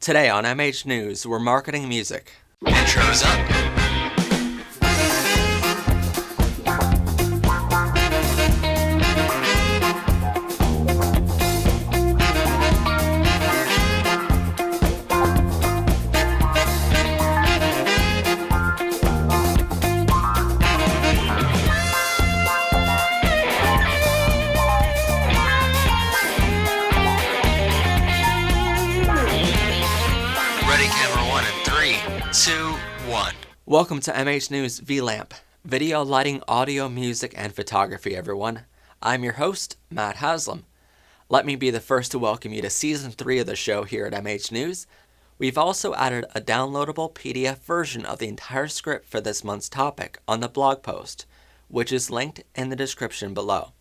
Today on MH News, we're marketing music. Intro's up. Ready, camera one in 3, 2, 1. Welcome to MH News VLAMP, video, lighting, audio, music, and photography, everyone. I'm your host, Matt Haslam. Let me be the first to welcome you to Season 3 of the show here at MH News. We've also added a downloadable PDF version of the entire script for this month's topic on the blog post, which is linked in the description below,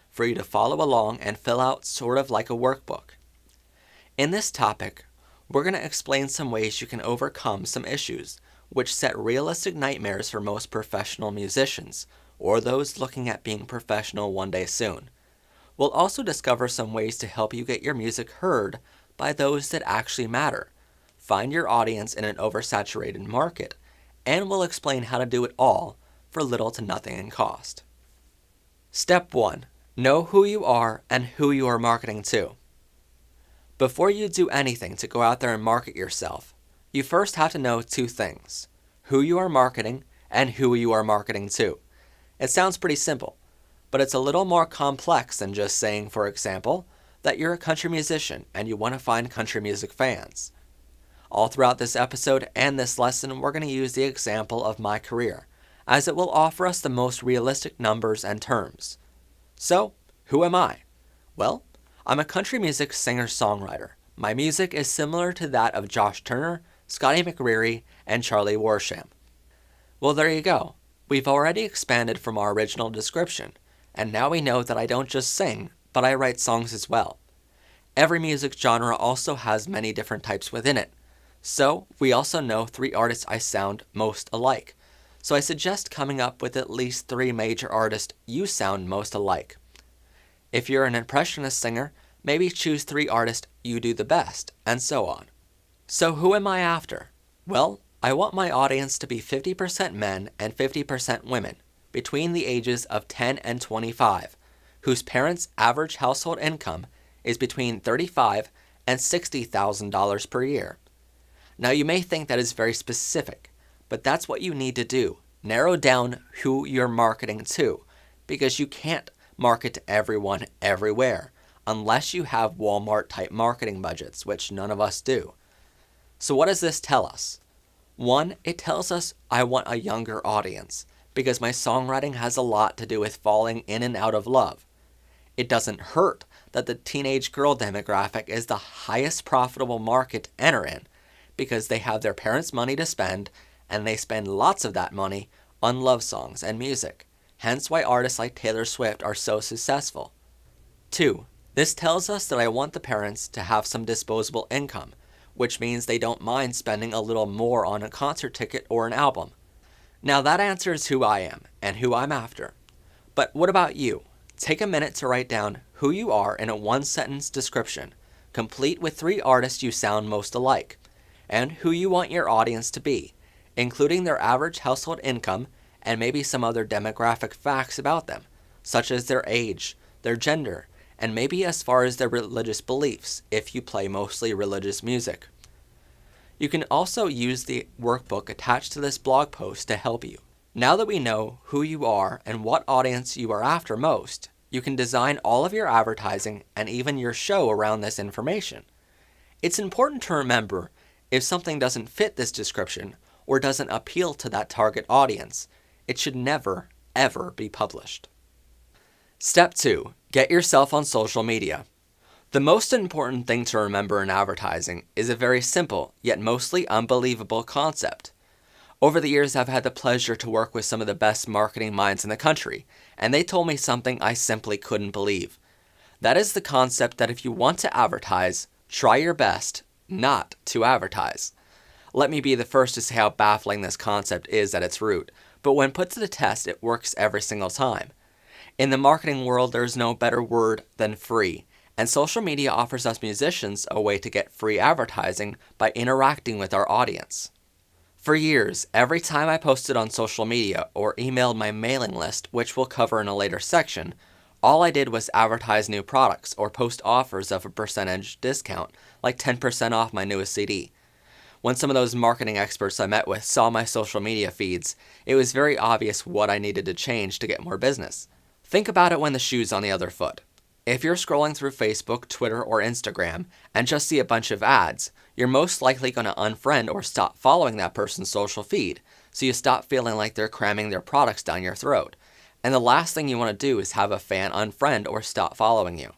for you to follow along and fill out sort of like a workbook. In this topic, we're going to explain some ways you can overcome some issues which set realistic nightmares for most professional musicians, or those looking at being professional one day soon. We'll also discover some ways to help you get your music heard by those that actually matter, find your audience in an oversaturated market, and we'll explain how to do it all for little to nothing in cost. Step 1. Know who you are and who you are marketing to. Before you do anything to go out there and market yourself, you first have to know two things: who you are marketing and who you are marketing to. It sounds pretty simple, but it's a little more complex than just saying, for example, that you're a country musician and you want to find country music fans. All throughout this episode and this lesson, we're going to use the example of my career, as it will offer us the most realistic numbers and terms. So, who am I? Well, I'm a country music singer-songwriter. My music is similar to that of Josh Turner, Scotty McCreery, and Charlie Warsham. Well, there you go. We've already expanded from our original description, and now we know that I don't just sing, but I write songs as well. Every music genre also has many different types within it, so we also know 3 artists I sound most alike. So I suggest coming up with at least 3 major artists you sound most alike. If you're an impressionist singer, maybe choose 3 artists you do the best, and so on. So who am I after? Well, I want my audience to be 50% men and 50% women, between the ages of 10 and 25, whose parents' average household income is between $35,000 and $60,000 per year. Now you may think that is very specific, but that's what you need to do. Narrow down who you're marketing to, because you can't market to everyone everywhere, unless you have Walmart-type marketing budgets, which none of us do. So what does this tell us? 1, it tells us I want a younger audience, because my songwriting has a lot to do with falling in and out of love. It doesn't hurt that the teenage girl demographic is the highest profitable market to enter in, because they have their parents' money to spend, and they spend lots of that money on love songs and music. Hence why artists like Taylor Swift are so successful. 2, this tells us that I want the parents to have some disposable income, which means they don't mind spending a little more on a concert ticket or an album. Now that answers who I am and who I'm after. But what about you? Take a minute to write down who you are in a 1-sentence description, complete with 3 artists you sound most alike, and who you want your audience to be, including their average household income and maybe some other demographic facts about them, such as their age, their gender, and maybe as far as their religious beliefs, if you play mostly religious music. You can also use the workbook attached to this blog post to help you. Now that we know who you are and what audience you are after most, you can design all of your advertising and even your show around this information. It's important to remember, if something doesn't fit this description or doesn't appeal to that target audience, it should never, ever be published. Step 2. Get yourself on social media. The most important thing to remember in advertising is a very simple, yet mostly unbelievable concept. Over the years, I've had the pleasure to work with some of the best marketing minds in the country, and they told me something I simply couldn't believe. That is the concept that if you want to advertise, try your best not to advertise. Let me be the first to say how baffling this concept is at its root, but when put to the test, it works every single time. In the marketing world, there's no better word than free, And social media offers us musicians a way to get free advertising by interacting with our audience. For years, every time I posted on social media or emailed my mailing list, which we'll cover in a later section, all I did was advertise new products or post offers of a percentage discount, like 10% off my newest CD. When some of those marketing experts I met with saw my social media feeds, it was very obvious what I needed to change to get more business. Think about it when the shoe's on the other foot. If you're scrolling through Facebook, Twitter, or Instagram and just see a bunch of ads, you're most likely going to unfriend or stop following that person's social feed, so you stop feeling like they're cramming their products down your throat. And the last thing you want to do is have a fan unfriend or stop following you.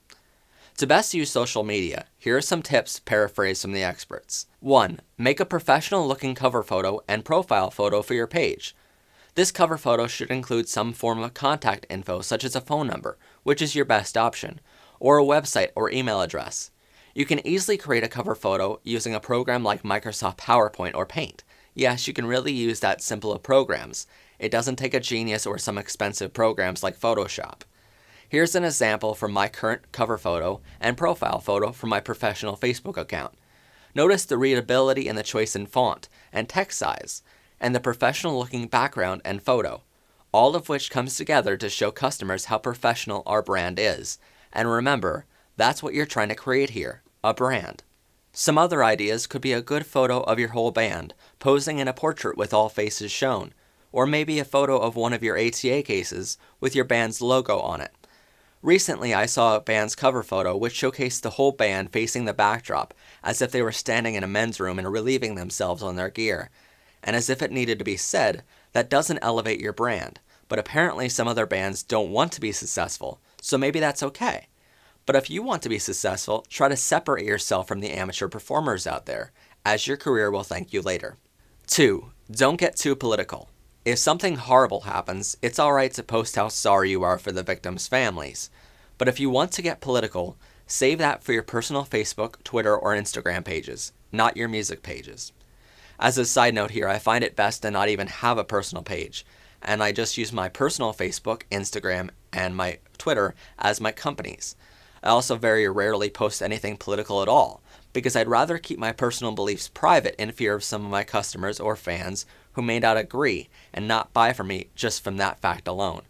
To best use social media, here are some tips paraphrased from the experts. 1. Make a professional-looking cover photo and profile photo for your page. This cover photo should include some form of contact info such as a phone number, which is your best option, or a website or email address. You can easily create a cover photo using a program like Microsoft PowerPoint or Paint. Yes, you can really use that simple of programs. It doesn't take a genius or some expensive programs like Photoshop. Here's an example from my current cover photo and profile photo from my professional Facebook account. Notice the readability and the choice in font and text size, and the professional-looking background and photo, all of which comes together to show customers how professional our brand is. And remember, that's what you're trying to create here, a brand. Some other ideas could be a good photo of your whole band, posing in a portrait with all faces shown, or maybe a photo of one of your ATA cases with your band's logo on it. Recently, I saw a band's cover photo which showcased the whole band facing the backdrop as if they were standing in a men's room and relieving themselves on their gear. And as if it needed to be said, that doesn't elevate your brand, but apparently some other bands don't want to be successful, so maybe that's okay. But if you want to be successful, try to separate yourself from the amateur performers out there, as your career will thank you later. 2. Don't get too political. If something horrible happens, it's alright to post how sorry you are for the victims' families. But if you want to get political, save that for your personal Facebook, Twitter, or Instagram pages, not your music pages. As a side note here, I find it best to not even have a personal page, and I just use my personal Facebook, Instagram, and my Twitter as my companies. I also very rarely post anything political at all, because I'd rather keep my personal beliefs private in fear of some of my customers or fans who may not agree and not buy from me just from that fact alone.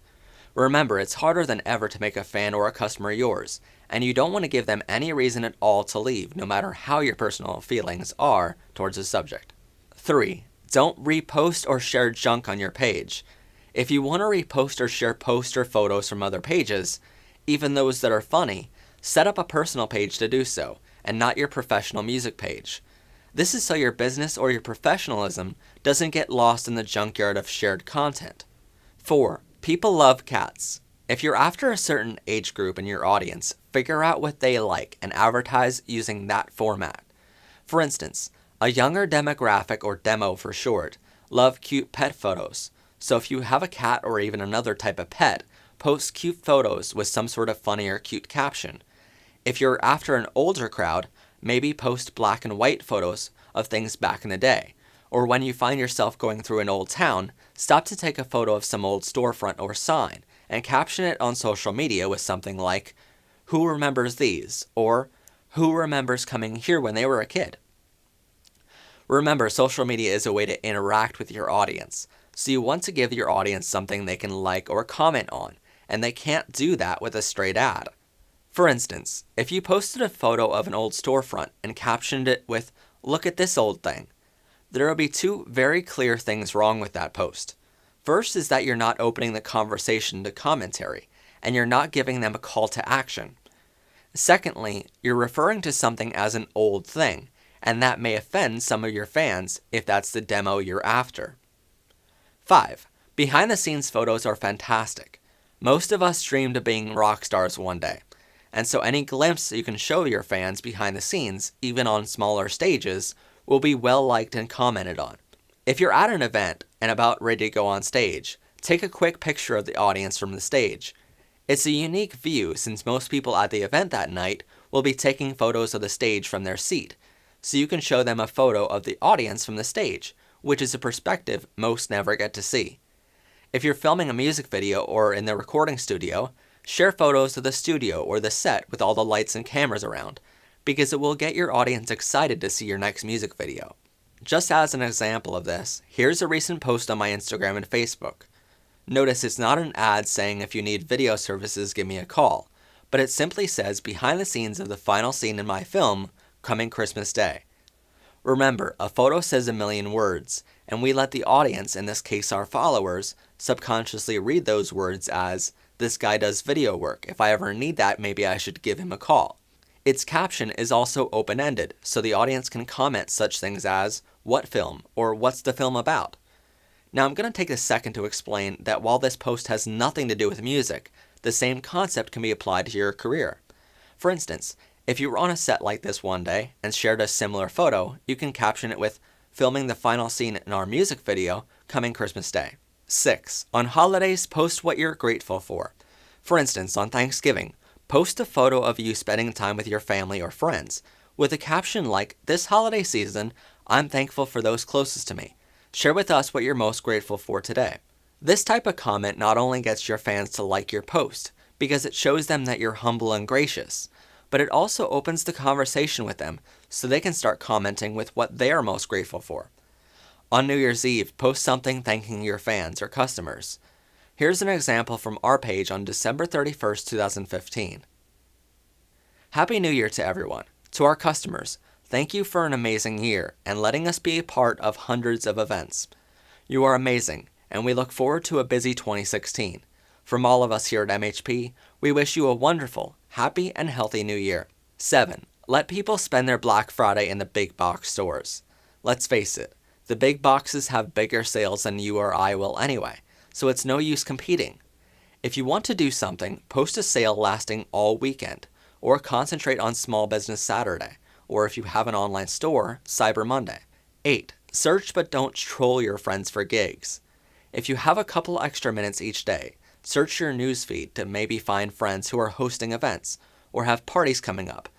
Remember, it's harder than ever to make a fan or a customer yours, and you don't want to give them any reason at all to leave, no matter how your personal feelings are towards the subject. 3. Don't repost or share junk on your page. If you want to repost or share posts or photos from other pages, even those that are funny, set up a personal page to do so, and not your professional music page. This is so your business or your professionalism doesn't get lost in the junkyard of shared content. 4. People love cats. If you're after a certain age group in your audience, figure out what they like and advertise using that format. For instance, a younger demographic, or demo for short, love cute pet photos. So if you have a cat or even another type of pet, post cute photos with some sort of funny or cute caption. If you're after an older crowd, maybe post black and white photos of things back in the day. Or when you find yourself going through an old town, stop to take a photo of some old storefront or sign and caption it on social media with something like, "Who remembers these?" or "Who remembers coming here when they were a kid?" Remember, social media is a way to interact with your audience, so you want to give your audience something they can like or comment on, and they can't do that with a straight ad. For instance, if you posted a photo of an old storefront and captioned it with, "Look at this old thing," there will be two very clear things wrong with that post. First is that you're not opening the conversation to commentary, and you're not giving them a call to action. Secondly, you're referring to something as an old thing, and that may offend some of your fans if that's the demo you're after. 5. Behind-the-scenes photos are fantastic. Most of us dream of being rock stars one day, and so any glimpse you can show your fans behind the scenes, even on smaller stages, will be well liked and commented on. If you're at an event and about ready to go on stage, take a quick picture of the audience from the stage. It's a unique view since most people at the event that night will be taking photos of the stage from their seat, so you can show them a photo of the audience from the stage, which is a perspective most never get to see. If you're filming a music video or in the recording studio, Share photos of the studio or the set with all the lights and cameras around, because it will get your audience excited to see your next music video. Just as an example of this, here's a recent post on my Instagram and Facebook. Notice it's not an ad saying if you need video services, give me a call, but it simply says behind the scenes of the final scene in my film, coming Christmas Day. Remember, a photo says a million words, and we let the audience, in this case our followers, subconsciously read those words as, this guy does video work, if I ever need that, maybe I should give him a call. Its caption is also open-ended, so the audience can comment such things as, what film, or what's the film about? Now I'm going to take a second to explain that while this post has nothing to do with music, the same concept can be applied to your career. For instance, if you were on a set like this one day and shared a similar photo, you can caption it with, filming the final scene in our music video, coming Christmas Day. 6. On holidays, post what you're grateful for. For instance, on Thanksgiving, post a photo of you spending time with your family or friends, with a caption like, this holiday season, I'm thankful for those closest to me. Share with us what you're most grateful for today. This type of comment not only gets your fans to like your post, because it shows them that you're humble and gracious, but it also opens the conversation with them so they can start commenting with what they are most grateful for. On New Year's Eve, post something thanking your fans or customers. Here's an example from our page on December 31st, 2015. Happy New Year to everyone. To our customers, thank you for an amazing year and letting us be a part of hundreds of events. You are amazing, and we look forward to a busy 2016. From all of us here at MHP, we wish you a wonderful, happy, and healthy new year. 7. Let people spend their Black Friday in the big box stores. Let's face it, the big boxes have bigger sales than you or I will anyway, so it's no use competing. If you want to do something, post a sale lasting all weekend, or concentrate on Small Business Saturday, or if you have an online store, Cyber Monday. 8. Search but don't troll your friends for gigs. If you have a couple extra minutes each day, search your newsfeed to maybe find friends who are hosting events or have parties coming up.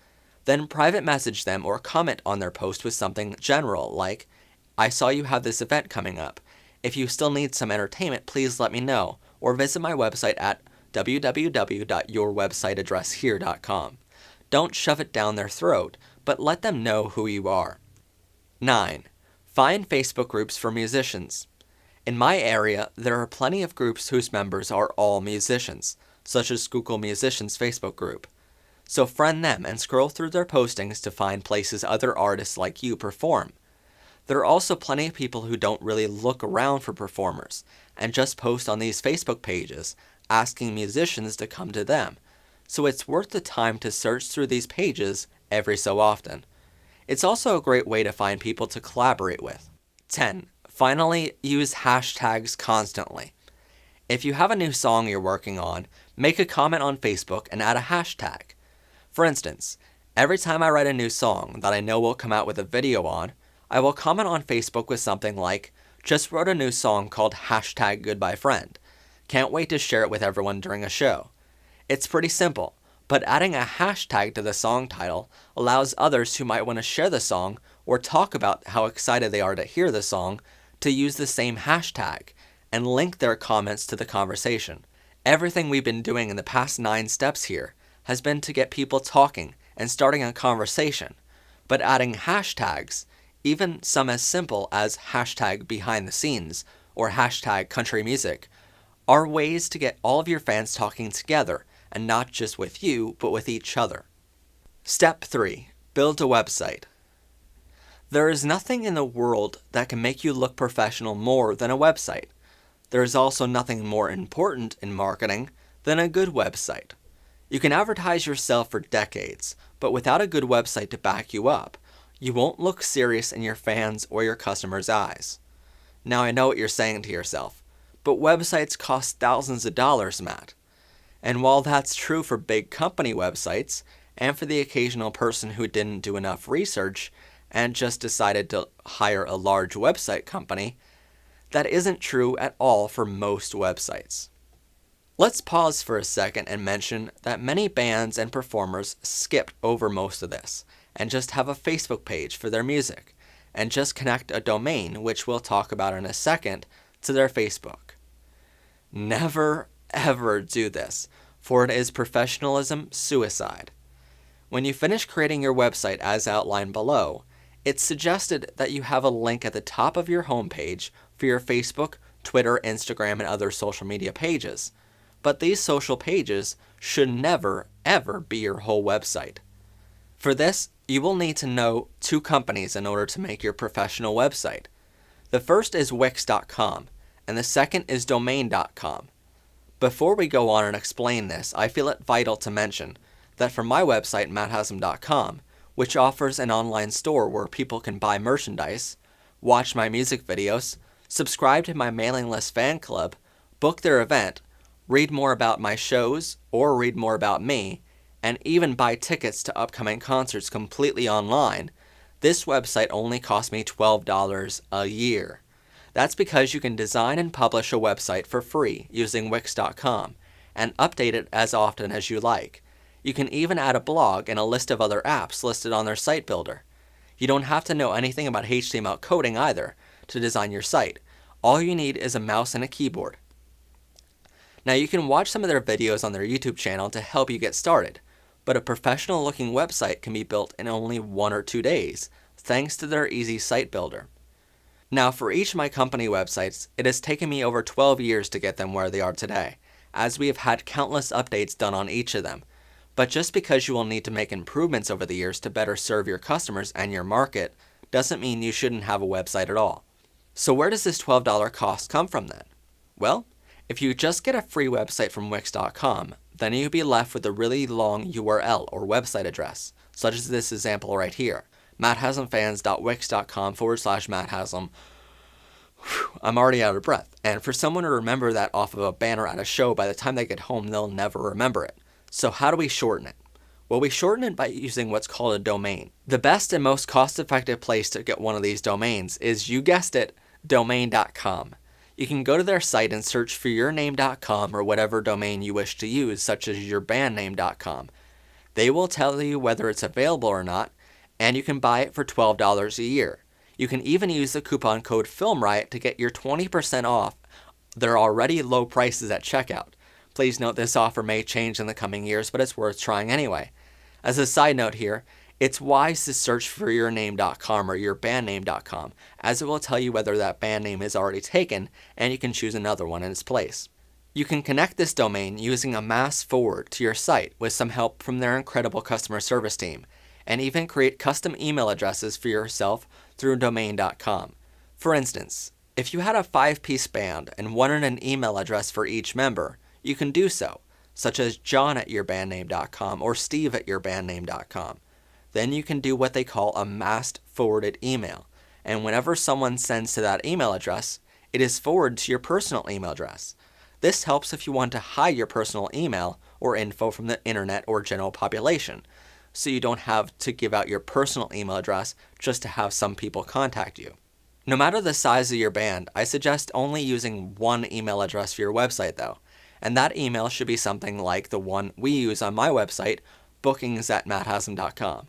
Then private message them or comment on their post with something general like, I saw you have this event coming up. If you still need some entertainment, please let me know, or visit my website at www.yourwebsiteaddresshere.com. Don't shove it down their throat, but let them know who you are. 9. Find Facebook groups for musicians. In my area, there are plenty of groups whose members are all musicians, such as Google Musicians Facebook group. So friend them and scroll through their postings to find places other artists like you perform. There are also plenty of people who don't really look around for performers and just post on these Facebook pages asking musicians to come to them. So it's worth the time to search through these pages every so often. It's also a great way to find people to collaborate with. 10. Finally, use hashtags constantly. If you have a new song you're working on, make a comment on Facebook and add a hashtag. For instance, every time I write a new song that I know will come out with a video on, I will comment on Facebook with something like, just wrote a new song called #GoodbyeFriend. Can't wait to share it with everyone during a show. It's pretty simple, but adding a hashtag to the song title allows others who might want to share the song or talk about how excited they are to hear the song to use the same hashtag and link their comments to the conversation. Everything we've been doing in the past 9 steps here has been to get people talking and starting a conversation, but adding hashtags, even some as simple as #BehindTheScenes or #CountryMusic, are ways to get all of your fans talking together and not just with you, but with each other. Step 3. Build a website. There is nothing in the world that can make you look professional more than a website. There is also nothing more important in marketing than a good website. You can advertise yourself for decades, but without a good website to back you up, you won't look serious in your fans' or your customers' eyes. Now I know what you're saying to yourself, but websites cost thousands of dollars, Matt. And while that's true for big company websites, and for the occasional person who didn't do enough research and just decided to hire a large website company, that isn't true at all for most websites. Let's pause for a second and mention that many bands and performers skipped over most of this and just have a Facebook page for their music and just connect a domain, which we'll talk about in a second, to their Facebook. Never, ever do this. for it is professionalism suicide. When you finish creating your website as outlined below, it's suggested that you have a link at the top of your homepage for your Facebook, Twitter, Instagram, and other social media pages. But these social pages should never, ever be your whole website. For this, you will need to know two companies in order to make your professional website. The first is Wix.com, and the second is Domain.com. Before we go on and explain this, I feel it vital to mention that for my website, matthaslam.com, which offers an online store where people can buy merchandise, watch my music videos, subscribe to my mailing list fan club, book their event, read more about my shows or read more about me, and even buy tickets to upcoming concerts completely online, this website only cost me $12 a year. That's because you can design and publish a website for free using Wix.com and update it as often as you like. You can even add a blog and a list of other apps listed on their site builder. You don't have to know anything about HTML coding either to design your site. All you need is a mouse and a keyboard. Now you can watch some of their videos on their YouTube channel to help you get started, but a professional looking website can be built in only 1 or 2 days, thanks to their easy site builder. Now for each of my company websites, it has taken me over 12 years to get them where they are today, as we have had countless updates done on each of them. But just because you will need to make improvements over the years to better serve your customers and your market, doesn't mean you shouldn't have a website at all. So where does this $12 cost come from then? Well, if you just get a free website from Wix.com, then you'll be left with a really long URL or website address, such as this example right here, matthaslamfans.wix.com/matthaslam. I'm already out of breath, and for someone to remember that off of a banner at a show, by the time they get home, they'll never remember it. So how do we shorten it? Well, we shorten it by using what's called a domain. The best and most cost-effective place to get one of these domains is, you guessed it, domain.com. You can go to their site and search for yourname.com or whatever domain you wish to use, such as yourbandname.com. They will tell you whether it's available or not, and you can buy it for $12 a year. You can even use the coupon code FILMRIOT to get your 20% off their already low prices at checkout. Please note this offer may change in the coming years, but it's worth trying anyway. As a side note here, it's wise to search for yourname.com or yourbandname.com, as it will tell you whether that band name is already taken, and you can choose another one in its place. You can connect this domain using a mass forward to your site with some help from their incredible customer service team, and even create custom email addresses for yourself through domain.com. For instance, if you had a 5-piece band and wanted an email address for each member, you can do so, such as john@yourbandname.com or steve@yourbandname.com. Then you can do what they call a massed forwarded email, and whenever someone sends to that email address, it is forwarded to your personal email address. This helps if you want to hide your personal email or info from the internet or general population, so you don't have to give out your personal email address just to have some people contact you. No matter the size of your band, I suggest only using one email address for your website though, and that email should be something like the one we use on my website, bookings@matthaslam.com.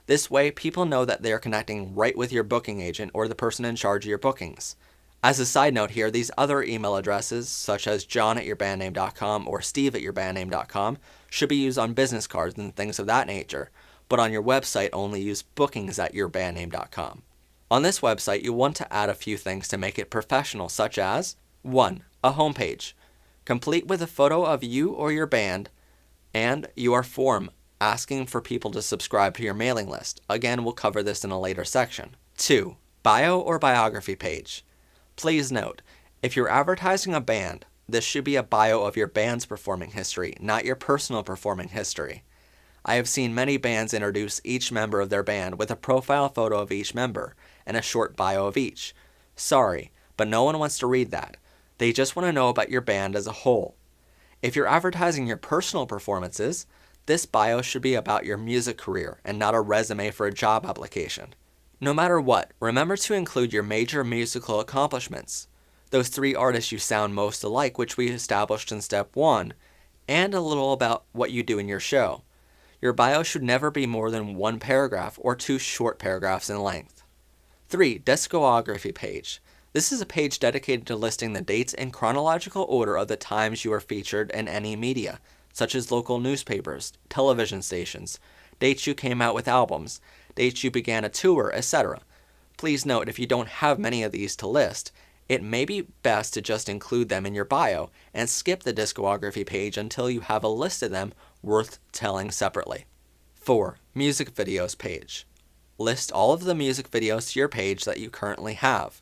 This way, people know that they are connecting right with your booking agent or the person in charge of your bookings. As a side note here, these other email addresses, such as john@yourbandname.com or steve@yourbandname.com, should be used on business cards and things of that nature, but on your website only use bookings@yourbandname.com. On this website, you'll want to add a few things to make it professional, such as 1. A homepage, complete with a photo of you or your band, and your form asking for people to subscribe to your mailing list. Again, we'll cover this in a later section. 2. Bio or biography page. Please note, if you're advertising a band, this should be a bio of your band's performing history, not your personal performing history. I have seen many bands introduce each member of their band with a profile photo of each member and a short bio of each. Sorry, but no one wants to read that. They just want to know about your band as a whole. If you're advertising your personal performances, this bio should be about your music career and not a resume for a job application. No matter what, remember to include your major musical accomplishments, those 3 artists you sound most alike, which we established in step 1, and a little about what you do in your show. Your bio should never be more than 1 paragraph or 2 short paragraphs in length. 3. Discography page. This is a page dedicated to listing the dates in chronological order of the times you are featured in any media, such as local newspapers, television stations, dates you came out with albums, dates you began a tour, etc. Please note, if you don't have many of these to list, it may be best to just include them in your bio and skip the discography page until you have a list of them worth telling separately. 4. Music videos page. List all of the music videos to your page that you currently have.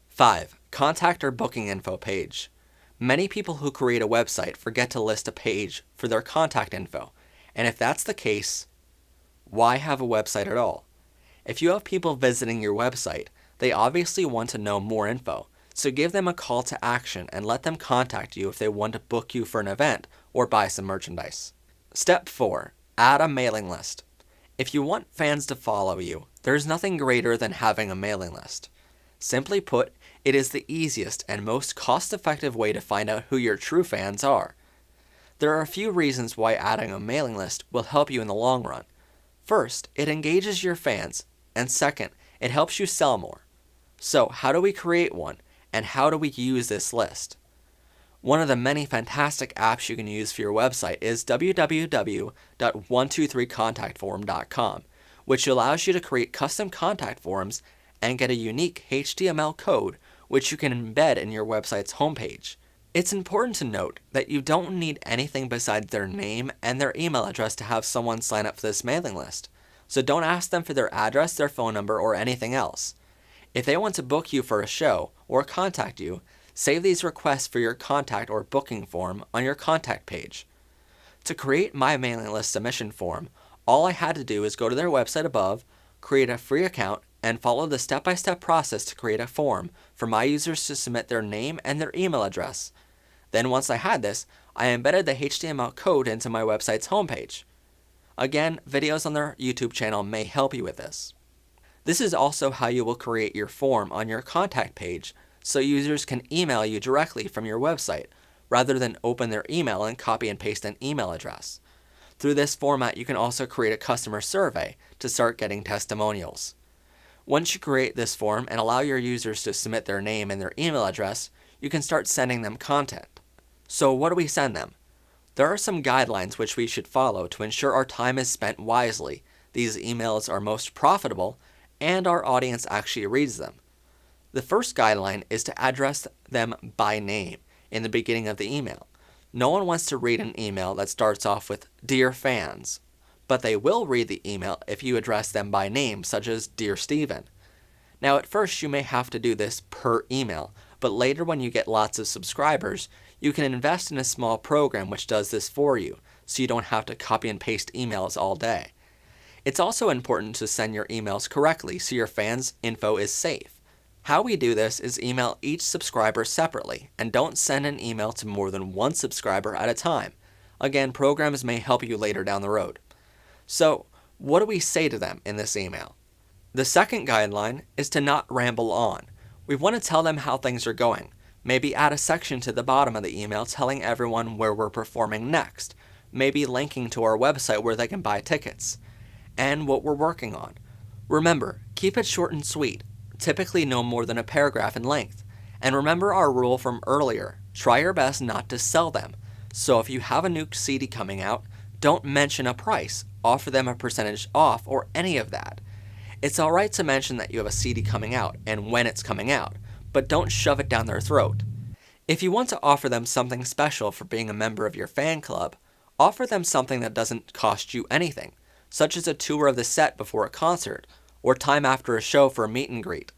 5. Contact or booking info page. Many people who create a website forget to list a page for their contact info, and if that's the case, why have a website at all? If you have people visiting your website, they obviously want to know more info, so give them a call to action and let them contact you if they want to book you for an event or buy some merchandise. Step 4. Add a mailing list. If you want fans to follow you, there's nothing greater than having a mailing list. Simply put, it is the easiest and most cost-effective way to find out who your true fans are. There are a few reasons why adding a mailing list will help you in the long run. First, it engages your fans, and second, it helps you sell more. So, how do we create one, and how do we use this list? One of the many fantastic apps you can use for your website is www.123contactform.com, which allows you to create custom contact forms and get a unique HTML code which you can embed in your website's homepage. It's important to note that you don't need anything besides their name and their email address to have someone sign up for this mailing list, so don't ask them for their address, their phone number, or anything else. If they want to book you for a show or contact you, save these requests for your contact or booking form on your contact page. To create my mailing list submission form, all I had to do is go to their website above, create a free account, and follow the step-by-step process to create a form for my users to submit their name and their email address. Then once I had this, I embedded the HTML code into my website's homepage. Again, videos on their YouTube channel may help you with this. This is also how you will create your form on your contact page, so users can email you directly from your website, rather than open their email and copy and paste an email address. Through this format, you can also create a customer survey to start getting testimonials. Once you create this form and allow your users to submit their name and their email address, you can start sending them content. So what do we send them? There are some guidelines which we should follow to ensure our time is spent wisely, these emails are most profitable, and our audience actually reads them. The first guideline is to address them by name in the beginning of the email. No one wants to read an email that starts off with "Dear fans," but they will read the email if you address them by name, such as "Dear Steven." Now at first you may have to do this per email, but later when you get lots of subscribers, you can invest in a small program which does this for you, so you don't have to copy and paste emails all day. It's also important to send your emails correctly so your fans' info is safe. How we do this is email each subscriber separately, and don't send an email to more than one subscriber at a time. Again, programs may help you later down the road. So, what do we say to them in this email? The second guideline is to not ramble on. We want to tell them how things are going. Maybe add a section to the bottom of the email telling everyone where we're performing next. Maybe linking to our website where they can buy tickets. And what we're working on. Remember, keep it short and sweet. Typically no more than a paragraph in length. And remember our rule from earlier. Try your best not to sell them. So if you have a new CD coming out, don't mention a price, offer them a percentage off, or any of that. It's alright to mention that you have a CD coming out and when it's coming out, but don't shove it down their throat. If you want to offer them something special for being a member of your fan club, offer them something that doesn't cost you anything, such as a tour of the set before a concert, or time after a show for a meet and greet.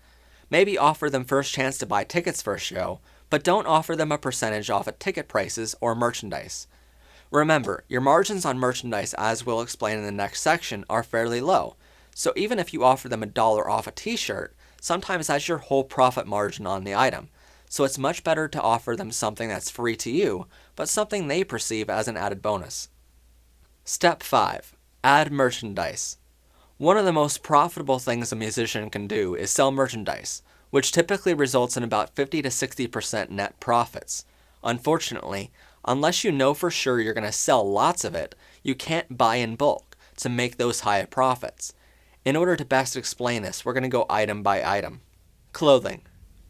Maybe offer them first chance to buy tickets for a show, but don't offer them a percentage off of ticket prices or merchandise. Remember, your margins on merchandise, as we'll explain in the next section, are fairly low, so even if you offer them $1 off a t-shirt, sometimes that's your whole profit margin on the item, so it's much better to offer them something that's free to you, but something they perceive as an added bonus. Step 5. Add merchandise. One of the most profitable things a musician can do is sell merchandise, which typically results in about 50 to 60% net profits. Unfortunately, unless you know for sure you're going to sell lots of it, you can't buy in bulk to make those high profits. In order to best explain this, we're going to go item by item. Clothing.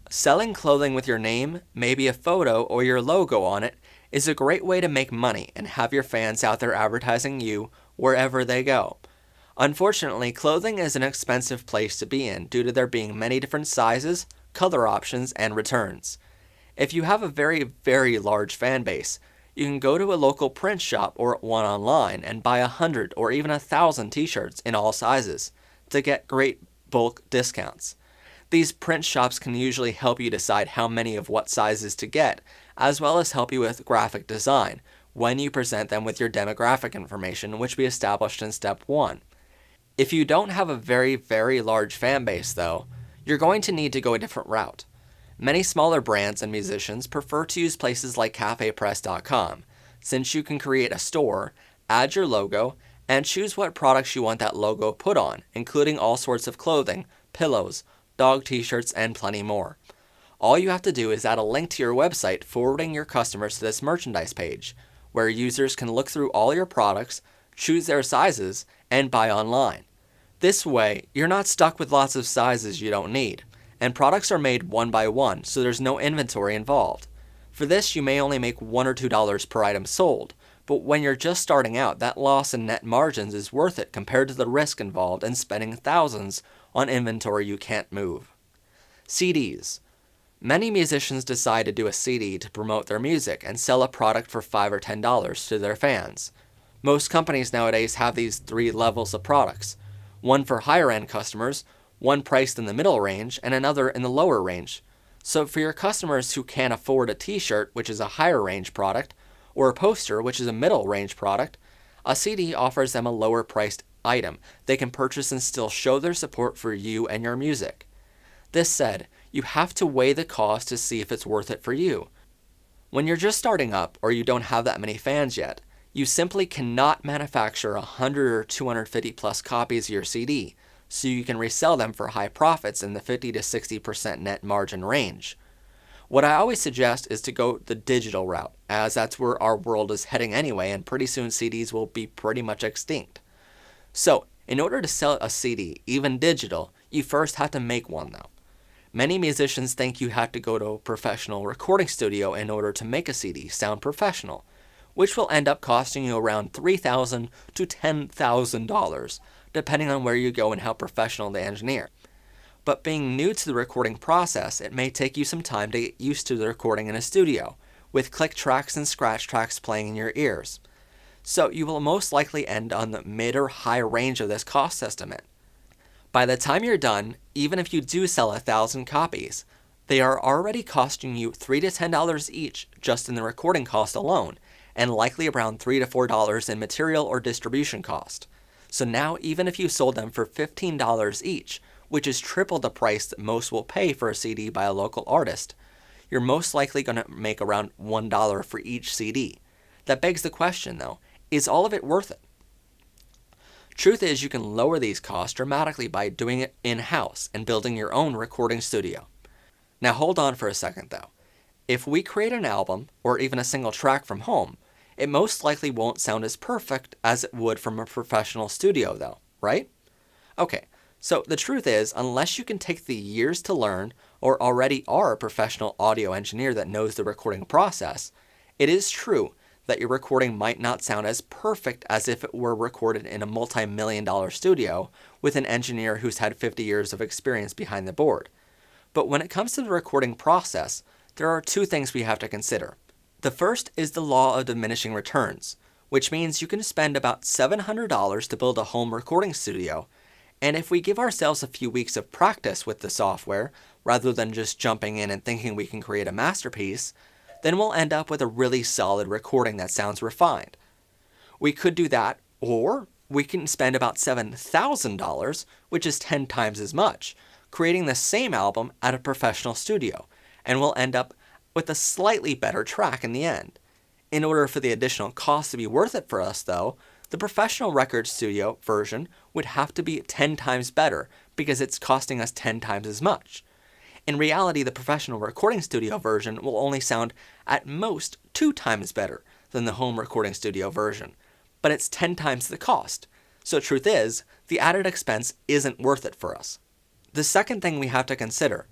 Selling clothing with your name, maybe a photo or your logo on it, is a great way to make money and have your fans out there advertising you wherever they go. Unfortunately, clothing is an expensive place to be in due to there being many different sizes, color options, and returns. If you have a very, very large fan base, you can go to a local print shop or one online and buy 100 or even 1,000 t-shirts in all sizes to get great bulk discounts. These print shops can usually help you decide how many of what sizes to get, as well as help you with graphic design when you present them with your demographic information, which we established in step 1. If you don't have a very, very large fan base though, you're going to need to go a different route. Many smaller brands and musicians prefer to use places like cafepress.com, since you can create a store, add your logo, and choose what products you want that logo put on, including all sorts of clothing, pillows, dog t-shirts, and plenty more. All you have to do is add a link to your website forwarding your customers to this merchandise page, where users can look through all your products, choose their sizes, and buy online. This way, you're not stuck with lots of sizes you don't need, and products are made one by one, so there's no inventory involved. For this, you may only make $1 or $2 per item sold, but when you're just starting out, that loss in net margins is worth it compared to the risk involved in spending thousands on inventory you can't move. CDs. Many musicians decide to do a CD to promote their music and sell a product for $5 or $10 to their fans. Most companies nowadays have these 3 levels of products, one for higher-end customers, one priced in the middle range, and another in the lower range. So for your customers who can't afford a t-shirt, which is a higher range product, or a poster, which is a middle range product, a CD offers them a lower priced item they can purchase and still show their support for you and your music. This said, you have to weigh the cost to see if it's worth it for you. When you're just starting up or you don't have that many fans yet, you simply cannot manufacture 100 or 250 plus copies of your CD so you can resell them for high profits in the 50 to 60% net margin range. What I always suggest is to go the digital route, as that's where our world is heading anyway, and pretty soon CDs will be pretty much extinct. So, in order to sell a CD, even digital, you first have to make one though. Many musicians think you have to go to a professional recording studio in order to make a CD sound professional, which will end up costing you around $3,000 to $10,000, depending on where you go and how professional they engineer. But being new to the recording process, it may take you some time to get used to the recording in a studio, with click tracks and scratch tracks playing in your ears. So you will most likely end on the mid or high range of this cost estimate. By the time you're done, even if you do sell 1,000 copies, they are already costing you $3 to $10 each just in the recording cost alone, and likely around $3 to $4 in material or distribution cost. So now even if you sold them for $15 each, which is triple the price that most will pay for a CD by a local artist, you're most likely going to make around $1 for each CD. That begs the question though, is all of it worth it? Truth is, you can lower these costs dramatically by doing it in-house and building your own recording studio. Now hold on for a second though. If we create an album, or even a single track from home, it most likely won't sound as perfect as it would from a professional studio though, right? Okay, so the truth is, unless you can take the years to learn, or already are a professional audio engineer that knows the recording process, it is true that your recording might not sound as perfect as if it were recorded in a multi-million-dollar studio with an engineer who's had 50 years of experience behind the board. But when it comes to the recording process, there are 2 things we have to consider. The first is the law of diminishing returns, which means you can spend about $700 to build a home recording studio, and if we give ourselves a few weeks of practice with the software, rather than just jumping in and thinking we can create a masterpiece, then we'll end up with a really solid recording that sounds refined. We could do that, or we can spend about $7,000, which is 10 times as much, creating the same album at a professional studio, and we'll end up with a slightly better track in the end. In order for the additional cost to be worth it for us though, the professional record studio version would have to be 10 times better because it's costing us 10 times as much. In reality, the professional recording studio version will only sound at most 2 times better than the home recording studio version, but it's 10 times the cost. So truth is, the added expense isn't worth it for us. The second thing we have to consider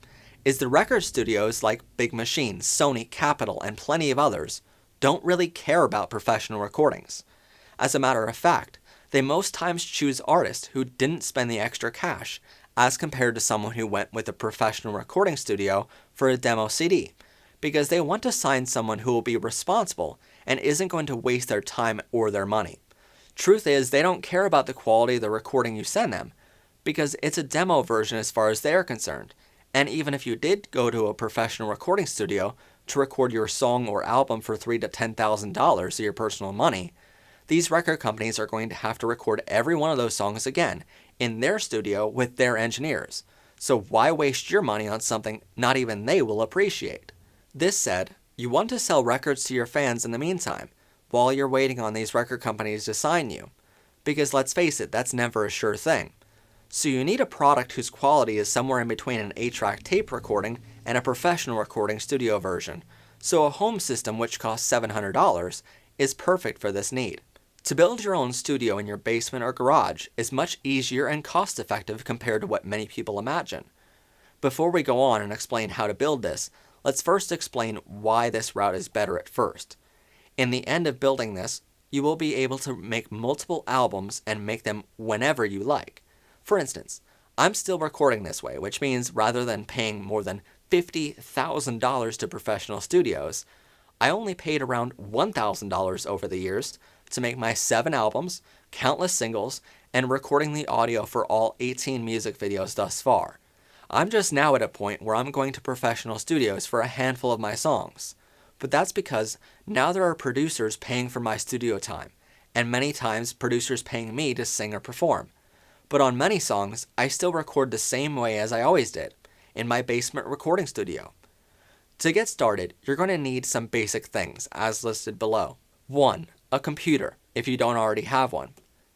is the record studios like Big Machine, Sony, Capitol, and plenty of others don't really care about professional recordings. As a matter of fact, they most times choose artists who didn't spend the extra cash, as compared to someone who went with a professional recording studio for a demo CD, because they want to sign someone who will be responsible and isn't going to waste their time or their money. Truth is, they don't care about the quality of the recording you send them, because it's a demo version as far as they're concerned. And even if you did go to a professional recording studio to record your song or album for $3,000 to $10,000 of your personal money, these record companies are going to have to record every one of those songs again in their studio with their engineers. So why waste your money on something not even they will appreciate? This said, you want to sell records to your fans in the meantime, while you're waiting on these record companies to sign you. Because let's face it, that's never a sure thing. So you need a product whose quality is somewhere in between an 8-track tape recording and a professional recording studio version. So a home system which costs $700 is perfect for this need. To build your own studio in your basement or garage is much easier and cost-effective compared to what many people imagine. Before we go on and explain how to build this, let's first explain why this route is better at first. In the end of building this, you will be able to make multiple albums and make them whenever you like. For instance, I'm still recording this way, which means rather than paying more than $50,000 to professional studios, I only paid around $1,000 over the years to make my 7 albums, countless singles, and recording the audio for all 18 music videos thus far. I'm just now at a point where I'm going to professional studios for a handful of my songs. But that's because now there are producers paying for my studio time, and many times producers paying me to sing or perform. But on many songs, I still record the same way as I always did, in my basement recording studio. To get started, you're going to need some basic things, as listed below. 1. A computer, if you don't already have one.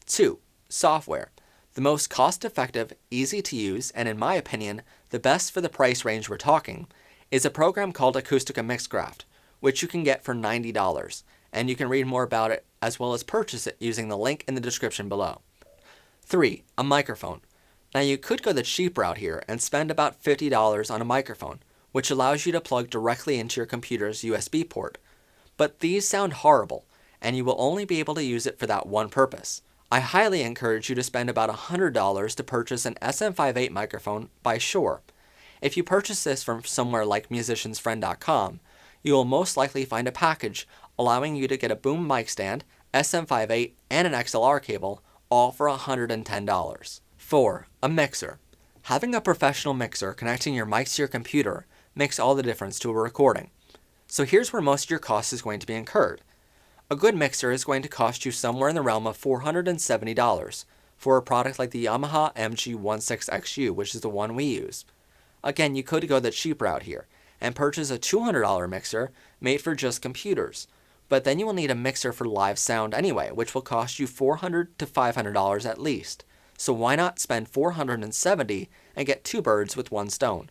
2. Software. The most cost-effective, easy to use, and in my opinion, the best for the price range we're talking, is a program called Acoustica Mixcraft, which you can get for $90, and you can read more about it as well as purchase it using the link in the description below. 3. A microphone. Now you could go the cheap route here and spend about $50 on a microphone, which allows you to plug directly into your computer's USB port. But these sound horrible, and you will only be able to use it for that one purpose. I highly encourage you to spend about $100 to purchase an SM58 microphone by Shure. If you purchase this from somewhere like musiciansfriend.com, you will most likely find a package allowing you to get a boom mic stand, SM58, and an XLR cable, all for $110. 4. A mixer. Having a professional mixer connecting your mics to your computer makes all the difference to a recording. So here's where most of your cost is going to be incurred. A good mixer is going to cost you somewhere in the realm of $470 for a product like the Yamaha MG16XU, which is the one we use. Again, you could go the cheap route here and purchase a $200 mixer made for just computers, but then you will need a mixer for live sound anyway, which will cost you $400 to $500 at least. So why not spend $470 and get 2 birds with 1 stone?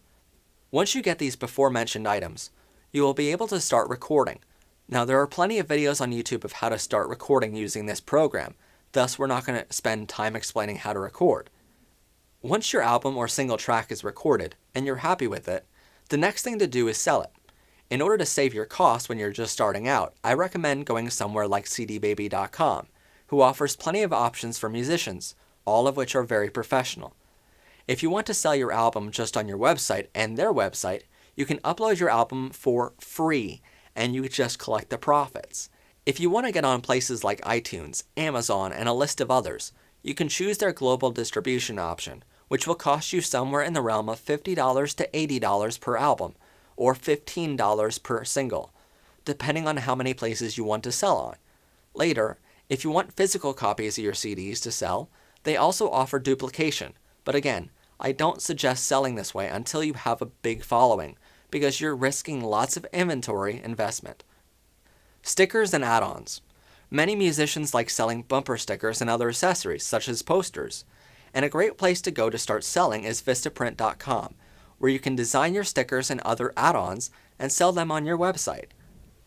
Once you get these before mentioned items, you will be able to start recording. Now there are plenty of videos on YouTube of how to start recording using this program, thus we're not going to spend time explaining how to record. Once your album or single track is recorded and you're happy with it, the next thing to do is sell it. In order to save your costs when you're just starting out, I recommend going somewhere like cdbaby.com, who offers plenty of options for musicians, all of which are very professional. If you want to sell your album just on your website and their website, you can upload your album for free and you just collect the profits. If you want to get on places like iTunes, Amazon, and a list of others, you can choose their global distribution option, which will cost you somewhere in the realm of $50 to $80 per album, or $15 per single, depending on how many places you want to sell on. Later, if you want physical copies of your CDs to sell, they also offer duplication, but again, I don't suggest selling this way until you have a big following, because you're risking lots of inventory investment. Stickers and add-ons. Many musicians like selling bumper stickers and other accessories, such as posters. And a great place to go to start selling is vistaprint.com, where you can design your stickers and other add-ons and sell them on your website.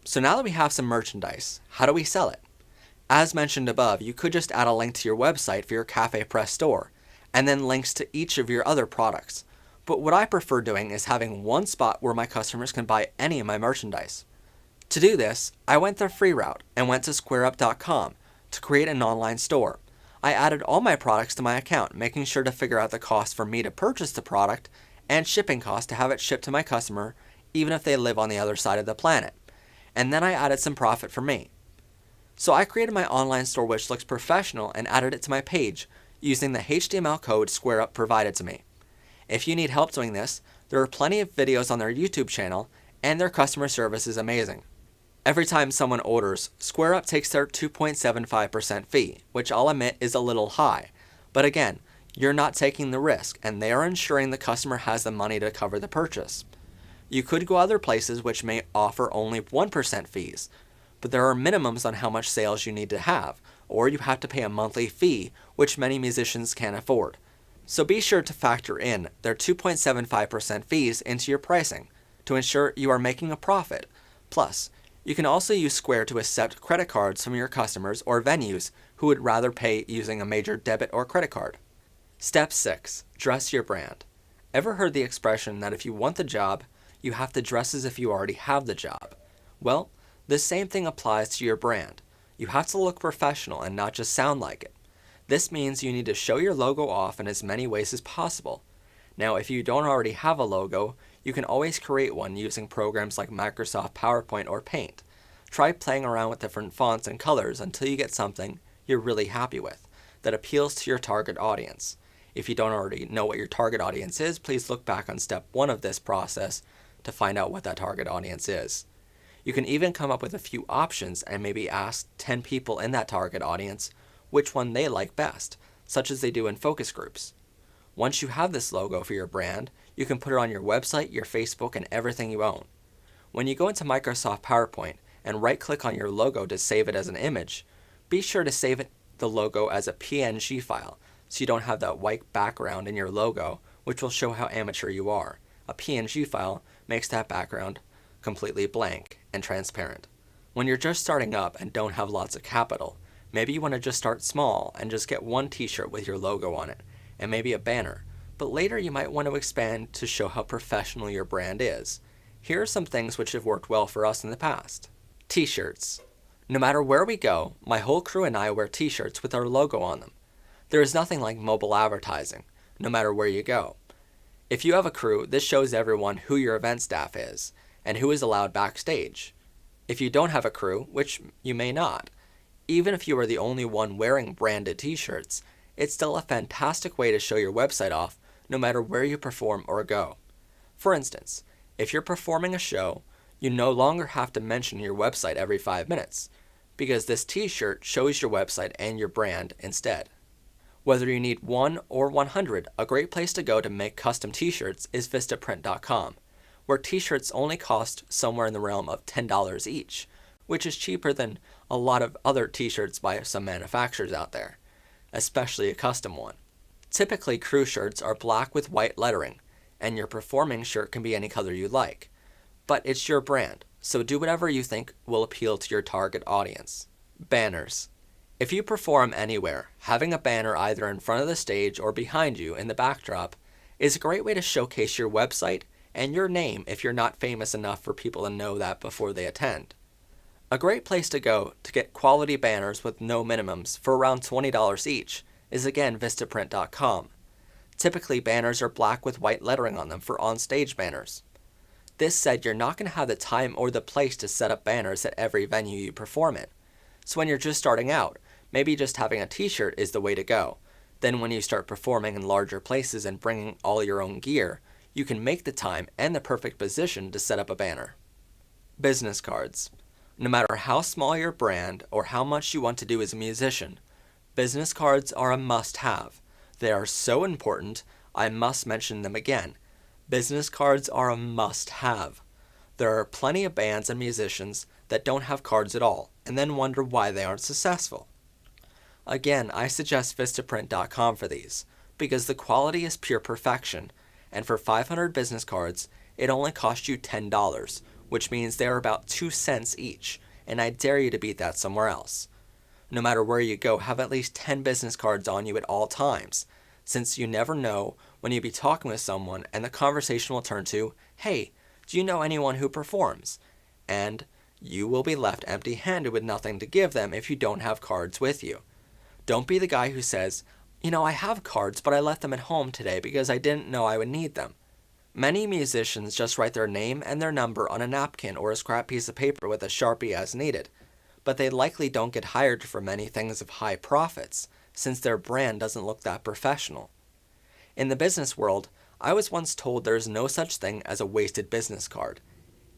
So now that we have some merchandise, how do we sell it? As mentioned above, you could just add a link to your website for your Cafe Press store, and then links to each of your other products. But what I prefer doing is having one spot where my customers can buy any of my merchandise. To do this, I went the free route and went to squareup.com to create an online store. I added all my products to my account, making sure to figure out the cost for me to purchase the product and shipping costs to have it shipped to my customer, even if they live on the other side of the planet. And then I added some profit for me. So I created my online store which looks professional and added it to my page using the HTML code SquareUp provided to me. If you need help doing this, there are plenty of videos on their YouTube channel and their customer service is amazing. Every time someone orders, SquareUp takes their 2.75% fee, which I'll admit is a little high. But again, you're not taking the risk and they are ensuring the customer has the money to cover the purchase. You could go other places which may offer only 1% fees, but there are minimums on how much sales you need to have, or you have to pay a monthly fee, which many musicians can't afford. So be sure to factor in their 2.75% fees into your pricing to ensure you are making a profit. Plus, you can also use Square to accept credit cards from your customers or venues who would rather pay using a major debit or credit card. Step 6. Dress your brand. Ever heard the expression that if you want the job, you have to dress as if you already have the job? Well, the same thing applies to your brand. You have to look professional and not just sound like it. This means you need to show your logo off in as many ways as possible. Now, if you don't already have a logo, you can always create one using programs like Microsoft PowerPoint or Paint. Try playing around with different fonts and colors until you get something you're really happy with that appeals to your target audience. If you don't already know what your target audience is, please look back on step 1 of this process to find out what that target audience is. You can even come up with a few options and maybe ask 10 people in that target audience which one they like best, such as they do in focus groups. Once you have this logo for your brand, you can put it on your website, your Facebook, and everything you own. When you go into Microsoft PowerPoint and right-click on your logo to save it as an image, be sure to save the logo as a PNG file so you don't have that white background in your logo, which will show how amateur you are. A PNG file makes that background completely blank and transparent. When you're just starting up and don't have lots of capital, maybe you want to just start small and just get one t-shirt with your logo on it, and maybe a banner, but later you might want to expand to show how professional your brand is. Here are some things which have worked well for us in the past. T-shirts. No matter where we go, my whole crew and I wear t-shirts with our logo on them. There is nothing like mobile advertising, no matter where you go. If you have a crew, this shows everyone who your event staff is, and who is allowed backstage. If you don't have a crew, which you may not, even if you are the only one wearing branded t-shirts, it's still a fantastic way to show your website off no matter where you perform or go. For instance, if you're performing a show, you no longer have to mention your website every 5 minutes, because this t-shirt shows your website and your brand instead. Whether you need 1 or 100, a great place to go to make custom t-shirts is vistaprint.com, where t-shirts only cost somewhere in the realm of $10 each, which is cheaper than a lot of other t-shirts by some manufacturers out there, especially a custom one. Typically, crew shirts are black with white lettering, and your performing shirt can be any color you like. But it's your brand, so do whatever you think will appeal to your target audience. Banners. If you perform anywhere, having a banner either in front of the stage or behind you in the backdrop is a great way to showcase your website and your name if you're not famous enough for people to know that before they attend. A great place to go to get quality banners with no minimums for around $20 each is again vistaprint.com. Typically, banners are black with white lettering on them for on-stage banners. This said, you're not going to have the time or the place to set up banners at every venue you perform in. So when you're just starting out, maybe just having a t-shirt is the way to go. Then when you start performing in larger places and bringing all your own gear, you can make the time and the perfect position to set up a banner. Business cards. No matter how small your brand or how much you want to do as a musician, business cards are a must-have. They are so important, I must mention them again. Business cards are a must-have. There are plenty of bands and musicians that don't have cards at all, and then wonder why they aren't successful. Again, I suggest vistaprint.com for these, because the quality is pure perfection, and for 500 business cards, it only costs you $10, which means they are about 2 cents each, and I dare you to beat that somewhere else. No matter where you go, have at least 10 business cards on you at all times, since you never know when you'll be talking with someone and the conversation will turn to, "Hey, do you know anyone who performs?" And You will be left empty-handed with nothing to give them if you don't have cards with you. Don't be the guy who says, I have cards, but I left them at home today because I didn't know I would need them. Many musicians just write their name and their number on a napkin or a scrap piece of paper with a Sharpie as needed, but they likely don't get hired for many things of high profits, since their brand doesn't look that professional. In the business world, I was once told there is no such thing as a wasted business card.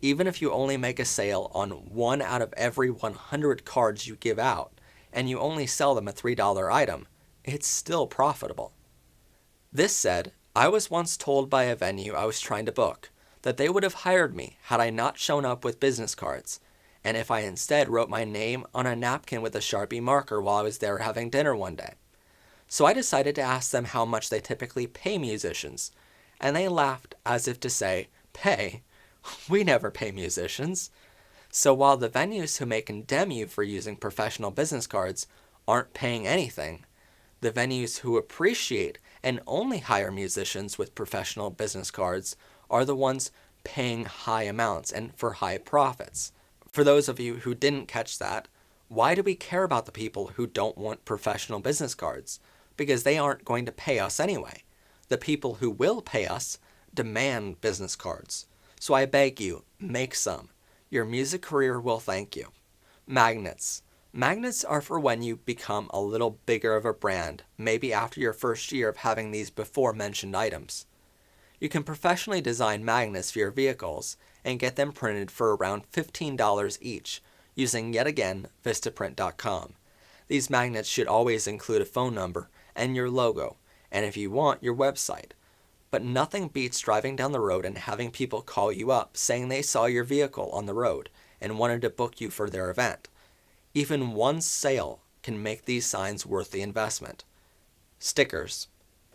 Even if you only make a sale on 1 out of every 100 cards you give out, and you only sell them a $3 item, it's still profitable. This said, I was once told by a venue I was trying to book that they would have hired me had I not shown up with business cards, and if I instead wrote my name on a napkin with a Sharpie marker while I was there having dinner one day. So I decided to ask them how much they typically pay musicians, and they laughed as if to say, "Pay? We never pay musicians." So while the venues who may condemn you for using professional business cards aren't paying anything, the venues who appreciate and only hire musicians with professional business cards are the ones paying high amounts and for high profits. For those of you who didn't catch that, why do we care about the people who don't want professional business cards? Because they aren't going to pay us anyway. The people who will pay us demand business cards. So I beg you, make some. Your music career will thank you. Magnets. Magnets are for when you become a little bigger of a brand, maybe after your first year of having these before mentioned items. You can professionally design magnets for your vehicles and get them printed for around $15 each, using yet again Vistaprint.com. These magnets should always include a phone number and your logo, and if you want, your website. But nothing beats driving down the road and having people call you up saying they saw your vehicle on the road and wanted to book you for their event. Even one sale can make these signs worth the investment. Stickers.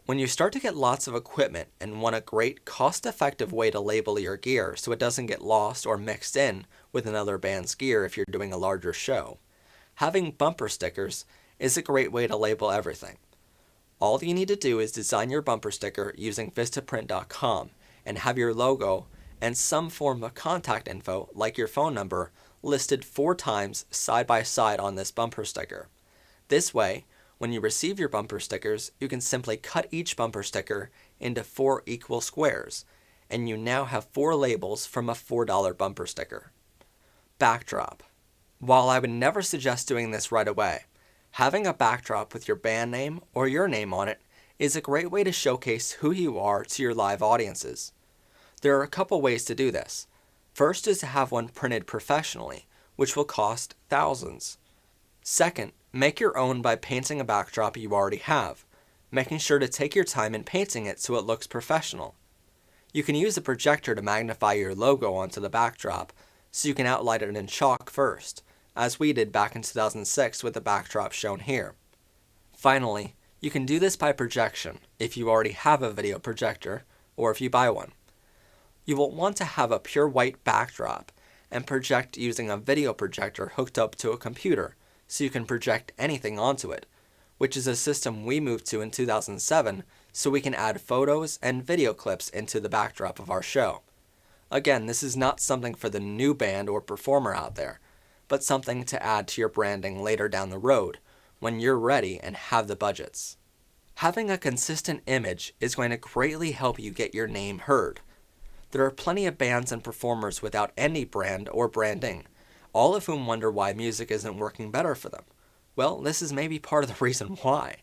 When you start to get lots of equipment and want a great, cost-effective way to label your gear so it doesn't get lost or mixed in with another band's gear if you're doing a larger show, having bumper stickers is a great way to label everything. All you need to do is design your bumper sticker using Vistaprint.com and have your logo and some form of contact info, like your phone number, listed 4 times side by side on this bumper sticker. This way, when you receive your bumper stickers, you can simply cut each bumper sticker into 4 equal squares, and you now have 4 labels from a $4 bumper sticker. Backdrop. While I would never suggest doing this right away, having a backdrop with your band name or your name on it is a great way to showcase who you are to your live audiences. There are a couple ways to do this. First is to have one printed professionally, which will cost thousands. Second, make your own by painting a backdrop you already have, making sure to take your time in painting it so it looks professional. You can use a projector to magnify your logo onto the backdrop, so you can outline it in chalk first, as we did back in 2006 with the backdrop shown here. Finally, you can do this by projection if you already have a video projector, or if you buy one. You will want to have a pure white backdrop and project using a video projector hooked up to a computer so you can project anything onto it, which is a system we moved to in 2007 so we can add photos and video clips into the backdrop of our show. Again, this is not something for the new band or performer out there, but something to add to your branding later down the road when you're ready and have the budgets. Having a consistent image is going to greatly help you get your name heard. There are plenty of bands and performers without any brand or branding, all of whom wonder why music isn't working better for them. Well, this is maybe part of the reason why.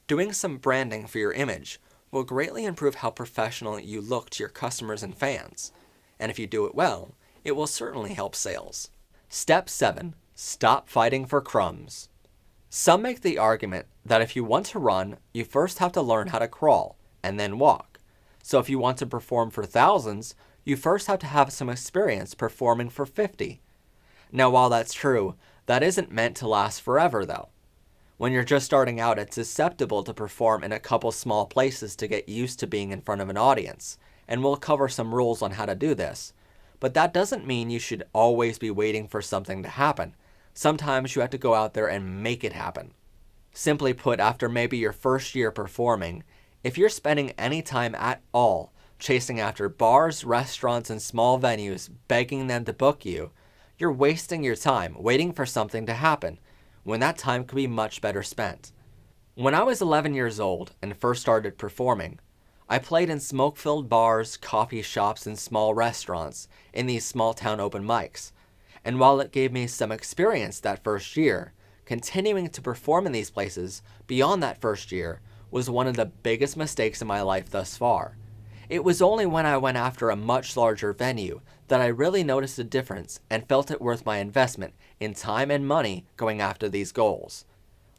Doing some branding for your image will greatly improve how professional you look to your customers and fans, and if you do it well, it will certainly help sales. Step 7. Stop fighting for crumbs. Some make the argument that if you want to run, you first have to learn how to crawl, and then walk. So if you want to perform for thousands, you first have to have some experience performing for 50. Now while that's true, that isn't meant to last forever though. When you're just starting out, it's acceptable to perform in a couple small places to get used to being in front of an audience, and we'll cover some rules on how to do this. But that doesn't mean you should always be waiting for something to happen. Sometimes you have to go out there and make it happen. Simply put, after maybe your first year performing, if you're spending any time at all chasing after bars, restaurants, and small venues begging them to book you, You're wasting your time waiting for something to happen, when that time could be much better spent. When I was 11 years old and first started performing, I played in smoke-filled bars, coffee shops, and small restaurants in these small-town open mics. And while it gave me some experience that first year, continuing to perform in these places beyond that first year was one of the biggest mistakes in my life thus far. It was only when I went after a much larger venue that I really noticed a difference and felt it worth my investment in time and money going after these goals.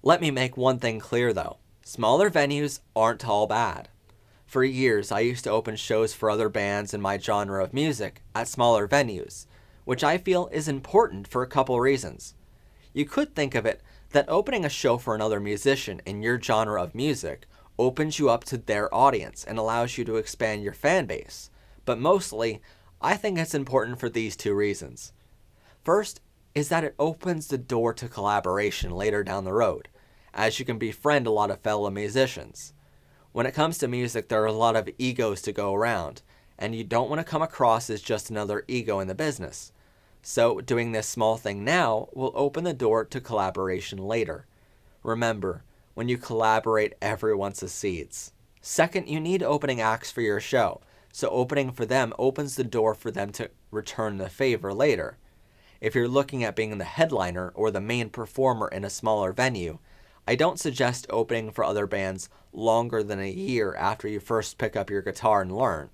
Let me make one thing clear though. Smaller venues aren't all bad. For years, I used to open shows for other bands in my genre of music at smaller venues, which I feel is important for a couple reasons. You could think of it that opening a show for another musician in your genre of music opens you up to their audience and allows you to expand your fan base. But mostly, I think it's important for these two reasons. First is that it opens the door to collaboration later down the road, as you can befriend a lot of fellow musicians. When it comes to music, there are a lot of egos to go around, and you don't want to come across as just another ego in the business. So doing this small thing now will open the door to collaboration later. Remember, when you collaborate, everyone succeeds. Second, you need opening acts for your show, so opening for them opens the door for them to return the favor later. If you're looking at being the headliner or the main performer in a smaller venue, I don't suggest opening for other bands longer than a year after you first pick up your guitar and learn.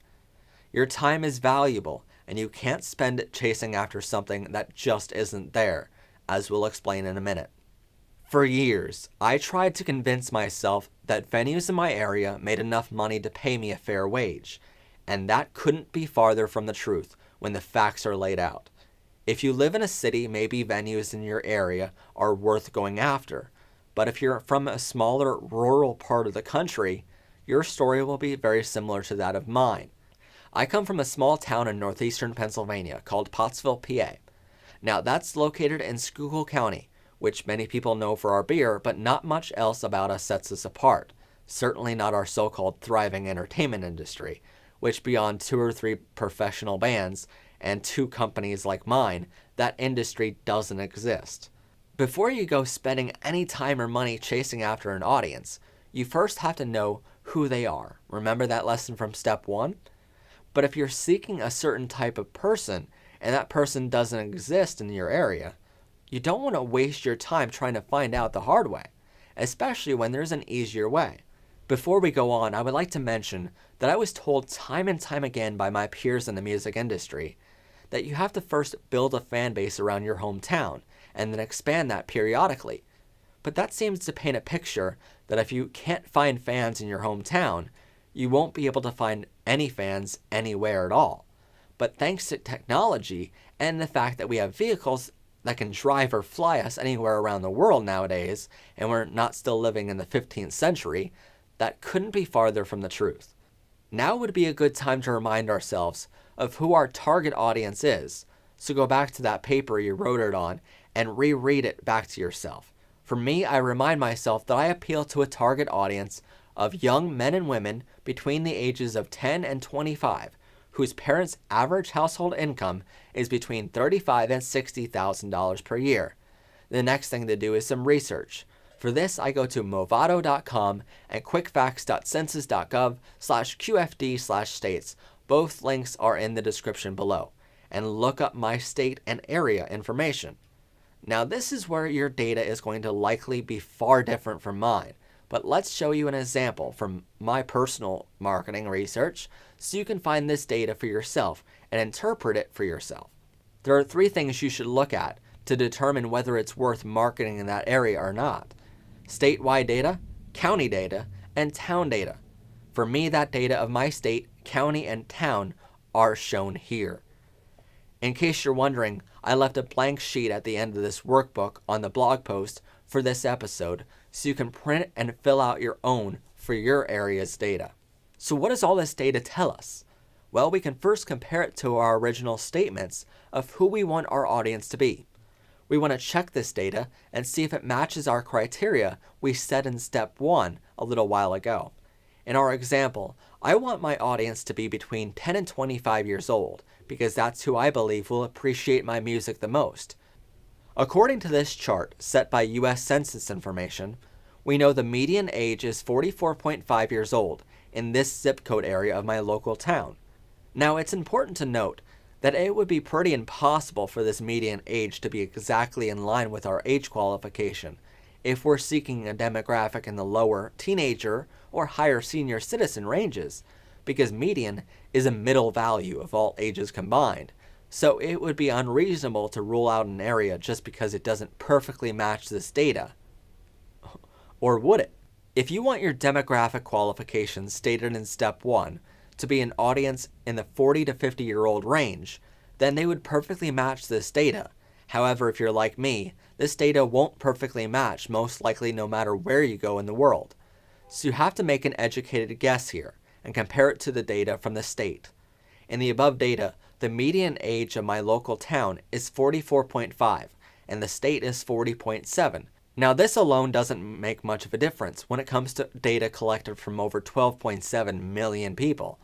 Your time is valuable, and you can't spend it chasing after something that just isn't there, as we'll explain in a minute. For years, I tried to convince myself that venues in my area made enough money to pay me a fair wage, and that couldn't be farther from the truth when the facts are laid out. If you live in a city, maybe venues in your area are worth going after, but if you're from a smaller rural part of the country, your story will be very similar to that of mine. I come from a small town in northeastern Pennsylvania called Pottsville, PA. Now that's located in Schuylkill County, which many people know for our beer, but not much else about us sets us apart. Certainly not our so-called thriving entertainment industry, which beyond 2 or 3 professional bands and 2 companies like mine, that industry doesn't exist. Before you go spending any time or money chasing after an audience, you first have to know who they are. Remember that lesson from step 1? But if you're seeking a certain type of person and that person doesn't exist in your area, you don't want to waste your time trying to find out the hard way, especially when there's an easier way. Before we go on, I would like to mention that I was told time and time again by my peers in the music industry that you have to first build a fan base around your hometown and then expand that periodically. But that seems to paint a picture that if you can't find fans in your hometown, you won't be able to find any fans anywhere at all. But thanks to technology and the fact that we have vehicles that can drive or fly us anywhere around the world nowadays, and we're not still living in the 15th century, that couldn't be farther from the truth. Now would be a good time to remind ourselves of who our target audience is, so go back to that paper you wrote it on and reread it back to yourself. For me, I remind myself that I appeal to a target audience of young men and women between the ages of 10 and 25, whose parents' average household income is between $35,000 and $60,000 per year. The next thing to do is some research. For this, I go to movado.com and quickfacts.census.gov/QFD/states. Both links are in the description below. And look up my state and area information. Now this is where your data is going to likely be far different from mine, but let's show you an example from my personal marketing research so you can find this data for yourself and interpret it for yourself. There are 3 things you should look at to determine whether it's worth marketing in that area or not: statewide data, county data, and town data. For me, that data of my state, county, and town are shown here. In case you're wondering, I left a blank sheet at the end of this workbook on the blog post for this episode so you can print it and fill out your own for your area's data. So what does all this data tell us? Well, we can first compare it to our original statements of who we want our audience to be. We want to check this data and see if it matches our criteria we set in step 1 a little while ago. In our example, I want my audience to be between 10 and 25 years old, because that's who I believe will appreciate my music the most. According to this chart set by US Census information, we know the median age is 44.5 years old in this zip code area of my local town. Now, it's important to note that it would be pretty impossible for this median age to be exactly in line with our age qualification if we're seeking a demographic in the lower teenager or higher senior citizen ranges, because median is a middle value of all ages combined, so it would be unreasonable to rule out an area just because it doesn't perfectly match this data. Or would it? If you want your demographic qualifications stated in step 1 to be an audience in the 40 to 50-year-old range, then they would perfectly match this data. However, if you're like me, this data won't perfectly match most likely no matter where you go in the world. So you have to make an educated guess here and compare it to the data from the state. In the above data, the median age of my local town is 44.5 and the state is 40.7. Now, this alone doesn't make much of a difference when it comes to data collected from over 12.7 million people,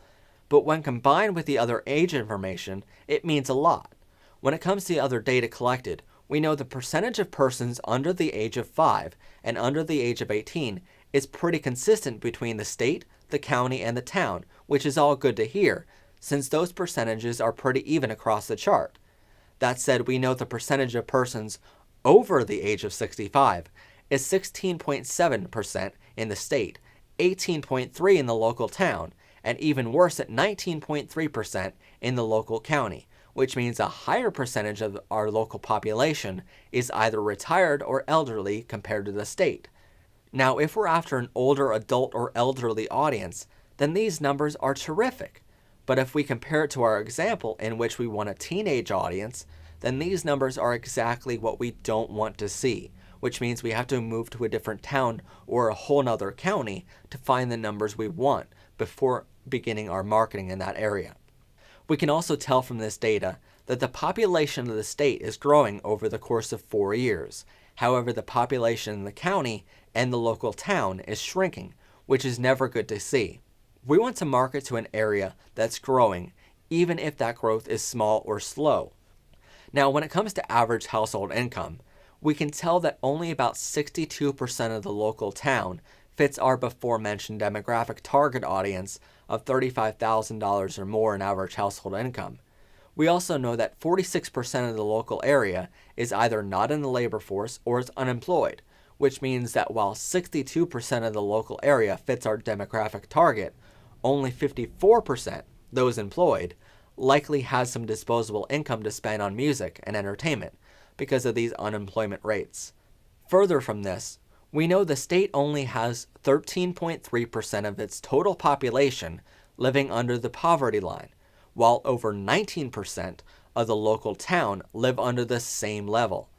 but when combined with the other age information, it means a lot. When it comes to the other data collected, we know the percentage of persons under the age of 5 and under the age of 18 is pretty consistent between the state, the county, and the town, which is all good to hear, since those percentages are pretty even across the chart. That said, we know the percentage of persons over the age of 65 is 16.7% in the state, 18.3% in the local town, and even worse at 19.3% in the local county, which means a higher percentage of our local population is either retired or elderly compared to the state. Now, if we're after an older adult or elderly audience, then these numbers are terrific. But if we compare it to our example in which we want a teenage audience, then these numbers are exactly what we don't want to see, which means we have to move to a different town or a whole nother county to find the numbers we want before beginning our marketing in that area. We can also tell from this data that the population of the state is growing over the course of 4 years. However, the population in the county and the local town is shrinking, which is never good to see. We want to market to an area that's growing, even if that growth is small or slow. Now, when it comes to average household income, we can tell that only about 62% of the local town fits our before-mentioned demographic target audience of $35,000 or more in average household income. We also know that 46% of the local area is either not in the labor force or is unemployed, which means that while 62% of the local area fits our demographic target, only 54%, those employed, likely has some disposable income to spend on music and entertainment because of these unemployment rates. Further from this, we know the state only has 13.3% of its total population living under the poverty line, while over 19% of the local town live under the same level.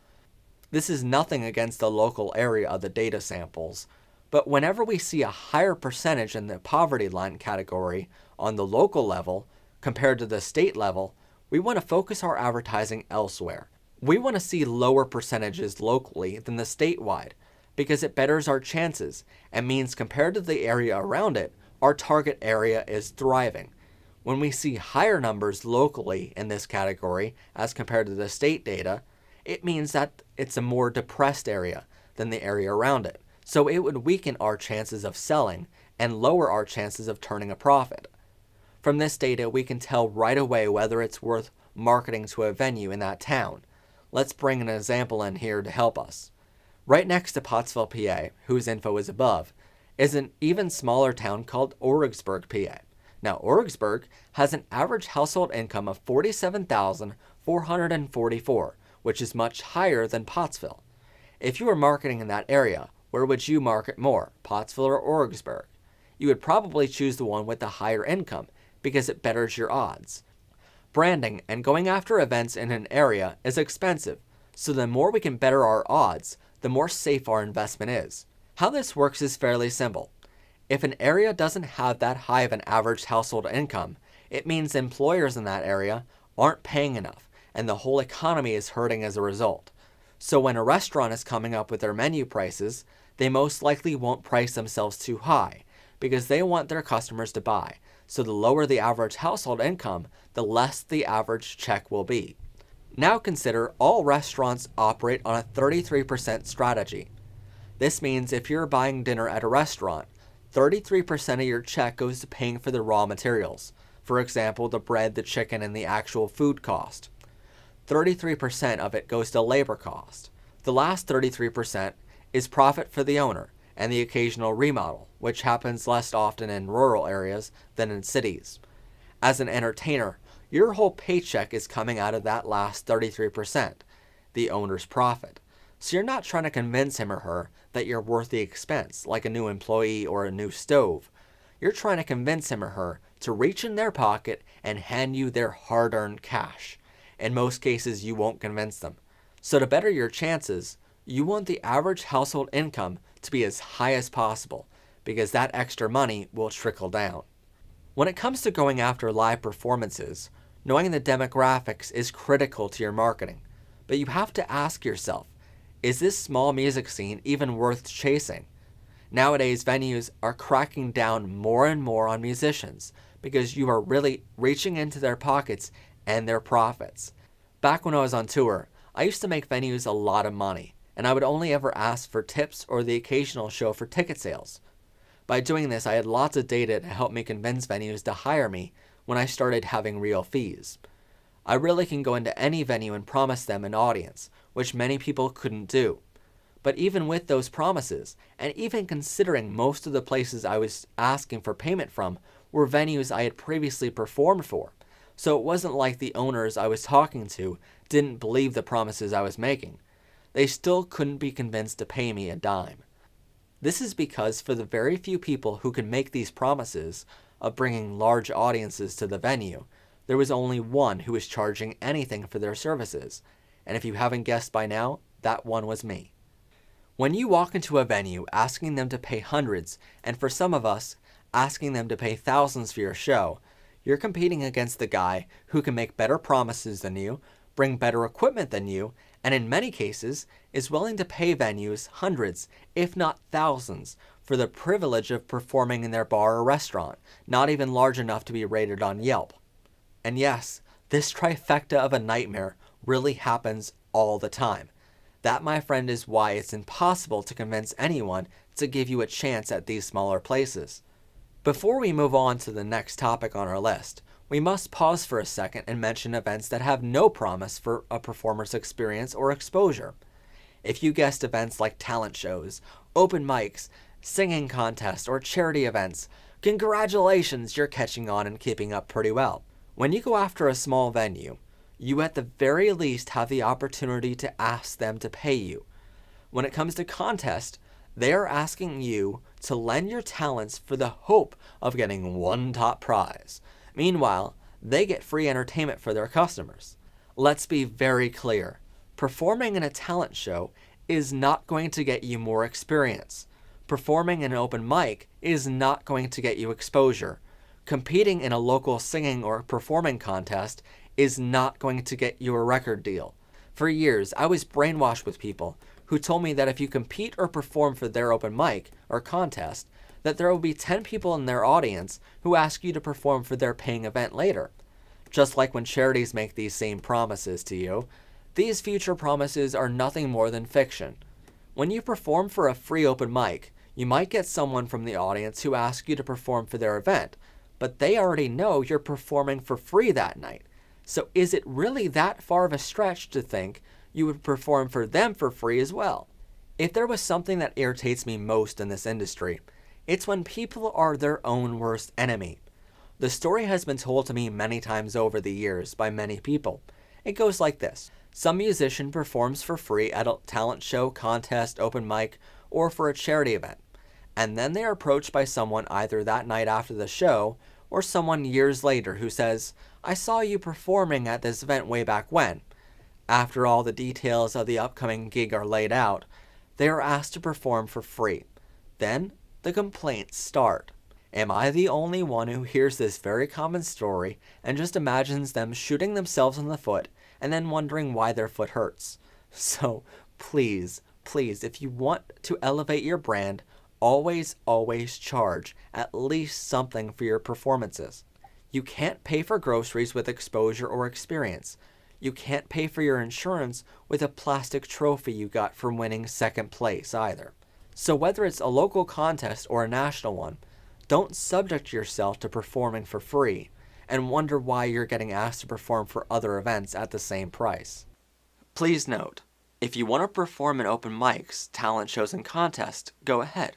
This is nothing against the local area of the data samples, but whenever we see a higher percentage in the poverty line category on the local level compared to the state level, we want to focus our advertising elsewhere. We want to see lower percentages locally than the statewide, because it betters our chances and means compared to the area around it, our target area is thriving. When we see higher numbers locally in this category as compared to the state data, it means that it's a more depressed area than the area around it. So it would weaken our chances of selling and lower our chances of turning a profit. From this data, we can tell right away whether it's worth marketing to a venue in that town. Let's bring an example in here to help us. Right next to Pottsville, PA, whose info is above, is an even smaller town called Origsburg, PA. Now, Origsburg has an average household income of $47,444, which is much higher than Pottsville. If you were marketing in that area, where would you market more, Pottsville or Origsburg? You would probably choose the one with the higher income because it betters your odds. Branding and going after events in an area is expensive, so the more we can better our odds, the more safe our investment is. How this works is fairly simple. If an area doesn't have that high of an average household income, it means employers in that area aren't paying enough, and the whole economy is hurting as a result. So when a restaurant is coming up with their menu prices, they most likely won't price themselves too high, because they want their customers to buy. So the lower the average household income, the less the average check will be. Now consider all restaurants operate on a 33% strategy. This means if you're buying dinner at a restaurant, 33% of your check goes to paying for the raw materials. For example, the bread, the chicken, and the actual food cost. 33% of it goes to labor cost. The last 33% is profit for the owner and the occasional remodel, which happens less often in rural areas than in cities. As an entertainer, your whole paycheck is coming out of that last 33%, the owner's profit. So you're not trying to convince him or her that you're worth the expense, like a new employee or a new stove. You're trying to convince him or her to reach in their pocket and hand you their hard-earned cash. In most cases, you won't convince them. So to better your chances, you want the average household income to be as high as possible, because that extra money will trickle down. When it comes to going after live performances, knowing the demographics is critical to your marketing. But you have to ask yourself, is this small music scene even worth chasing? Nowadays, venues are cracking down more and more on musicians because you are really reaching into their pockets and their profits. Back when I was on tour, I used to make venues a lot of money, and I would only ever ask for tips or the occasional show for ticket sales. By doing this, I had lots of data to help me convince venues to hire me when I started having real fees. I really can go into any venue and promise them an audience, which many people couldn't do. But even with those promises, and even considering most of the places I was asking for payment from were venues I had previously performed for, so it wasn't like the owners I was talking to didn't believe the promises I was making. They still couldn't be convinced to pay me a dime. This is because for the very few people who could make these promises of bringing large audiences to the venue, there was only one who was charging anything for their services, and if you haven't guessed by now, that one was me. When you walk into a venue asking them to pay hundreds, and for some of us, asking them to pay thousands for your show, you're competing against the guy who can make better promises than you, bring better equipment than you, and in many cases is willing to pay venues hundreds, if not thousands, for the privilege of performing in their bar or restaurant, not even large enough to be rated on Yelp. And yes, this trifecta of a nightmare really happens all the time. That, my friend, is why it's impossible to convince anyone to give you a chance at these smaller places. Before we move on to the next topic on our list, we must pause for a second and mention events that have no promise for a performer's experience or exposure. If you guessed events like talent shows, open mics, singing contests, or charity events, congratulations, you're catching on and keeping up pretty well. When you go after a small venue, you at the very least have the opportunity to ask them to pay you. When it comes to contests, they are asking you to lend your talents for the hope of getting one top prize. Meanwhile, they get free entertainment for their customers. Let's be very clear. Performing in a talent show is not going to get you more experience. Performing in an open mic is not going to get you exposure. Competing in a local singing or performing contest is not going to get you a record deal. For years, I was brainwashed with people who told me that if you compete or perform for their open mic or contest, that there will be 10 people in their audience who ask you to perform for their paying event later. Just like when charities make these same promises to you, these future promises are nothing more than fiction. When you perform for a free open mic, you might get someone from the audience who asks you to perform for their event, but they already know you're performing for free that night. So is it really that far of a stretch to think you would perform for them for free as well? If there was something that irritates me most in this industry, it's when people are their own worst enemy. The story has been told to me many times over the years by many people. It goes like this. Some musician performs for free at a talent show, contest, open mic, or for a charity event. And then they are approached by someone either that night after the show or someone years later who says, "I saw you performing at this event way back when." After all the details of the upcoming gig are laid out, they are asked to perform for free. Then the complaints start. Am I the only one who hears this very common story and just imagines them shooting themselves in the foot and then wondering why their foot hurts? So please, if you want to elevate your brand, Always, always charge at least something for your performances. You can't pay for groceries with exposure or experience. You can't pay for your insurance with a plastic trophy you got from winning second place either. So whether it's a local contest or a national one, don't subject yourself to performing for free and wonder why you're getting asked to perform for other events at the same price. Please note, if you want to perform in open mics, talent shows, and contests, go ahead.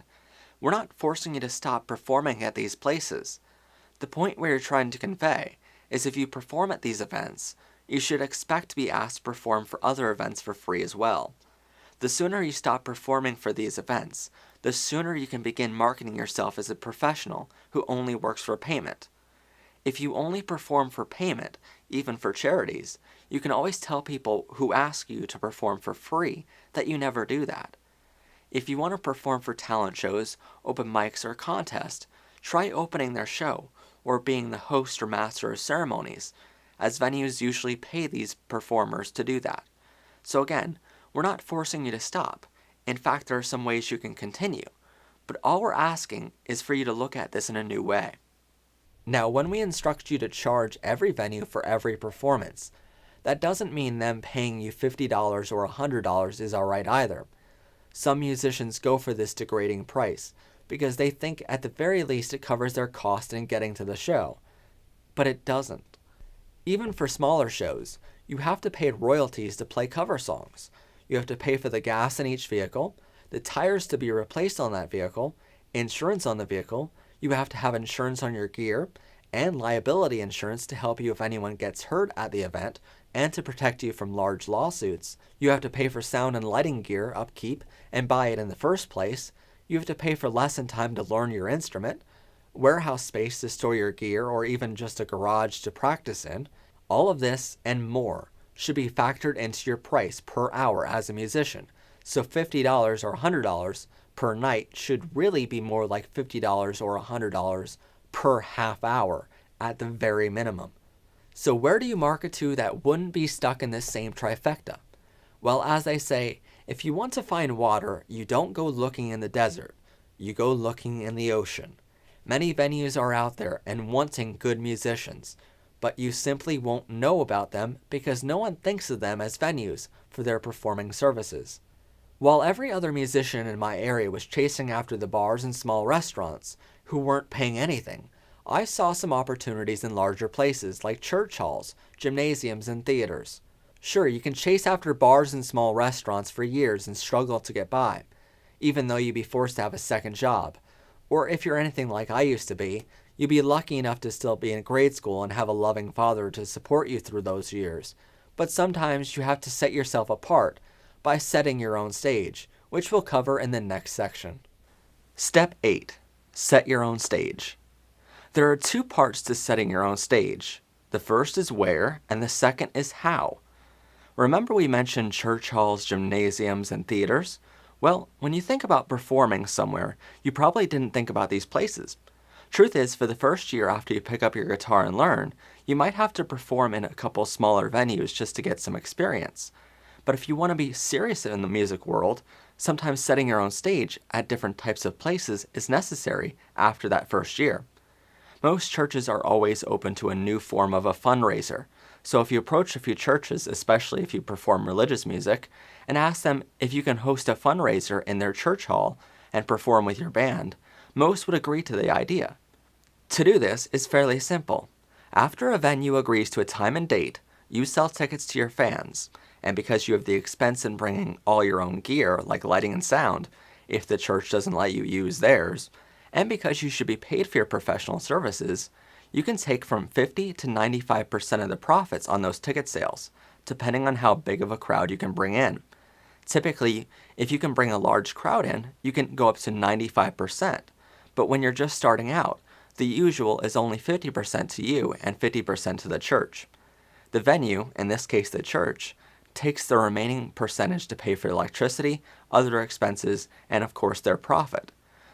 We're not forcing you to stop performing at these places. The point we're trying to convey is if you perform at these events, you should expect to be asked to perform for other events for free as well. The sooner you stop performing for these events, the sooner you can begin marketing yourself as a professional who only works for payment. If you only perform for payment, even for charities, you can always tell people who ask you to perform for free that you never do that. If you want to perform for talent shows, open mics, or contests, try opening their show or being the host or master of ceremonies, as venues usually pay these performers to do that. So again, we're not forcing you to stop. In fact, there are some ways you can continue. But all we're asking is for you to look at this in a new way. Now, when we instruct you to charge every venue for every performance, that doesn't mean them paying you $50 or $100 is alright either. Some musicians go for this degrading price because they think at the very least it covers their cost in getting to the show. But it doesn't. Even for smaller shows, you have to pay royalties to play cover songs. You have to pay for the gas in each vehicle, the tires to be replaced on that vehicle, insurance on the vehicle, you have to have insurance on your gear, and liability insurance to help you if anyone gets hurt at the event, and to protect you from large lawsuits. You have to pay for sound and lighting gear upkeep and buy it in the first place. You have to pay for lesson time to learn your instrument, warehouse space to store your gear, or even just a garage to practice in. All of this and more should be factored into your price per hour as a musician. So $50 or $100 per night should really be more like $50 or $100 per half hour at the very minimum. So where do you market to that wouldn't be stuck in this same trifecta? Well, as they say, if you want to find water, you don't go looking in the desert. You go looking in the ocean. Many venues are out there and wanting good musicians, but you simply won't know about them because no one thinks of them as venues for their performing services. While every other musician in my area was chasing after the bars and small restaurants who weren't paying anything, I saw some opportunities in larger places like church halls, gymnasiums, and theaters. Sure, you can chase after bars and small restaurants for years and struggle to get by, even though you'd be forced to have a second job. Or if you're anything like I used to be, you'd be lucky enough to still be in grade school and have a loving father to support you through those years. But sometimes you have to set yourself apart by setting your own stage, which we'll cover in the next section. Step 8. Set your own stage. There are two parts to setting your own stage. The first is where, and the second is how. Remember we mentioned church halls, gymnasiums, and theaters? Well, when you think about performing somewhere, you probably didn't think about these places. Truth is, for the first year after you pick up your guitar and learn, you might have to perform in a couple smaller venues just to get some experience. But if you want to be serious in the music world, sometimes setting your own stage at different types of places is necessary after that first year. Most churches are always open to a new form of a fundraiser, so if you approach a few churches, especially if you perform religious music, and ask them if you can host a fundraiser in their church hall and perform with your band, most would agree to the idea. To do this is fairly simple. After a venue agrees to a time and date, you sell tickets to your fans, and because you have the expense in bringing all your own gear, like lighting and sound, if the church doesn't let you use theirs, and because you should be paid for your professional services, you can take from 50 to 95% of the profits on those ticket sales, depending on how big of a crowd you can bring in. Typically, if you can bring a large crowd in, you can go up to 95%, but when you're just starting out, the usual is only 50% to you and 50% to the church. The venue, in this case the church, takes the remaining percentage to pay for electricity, other expenses, and of course their profit.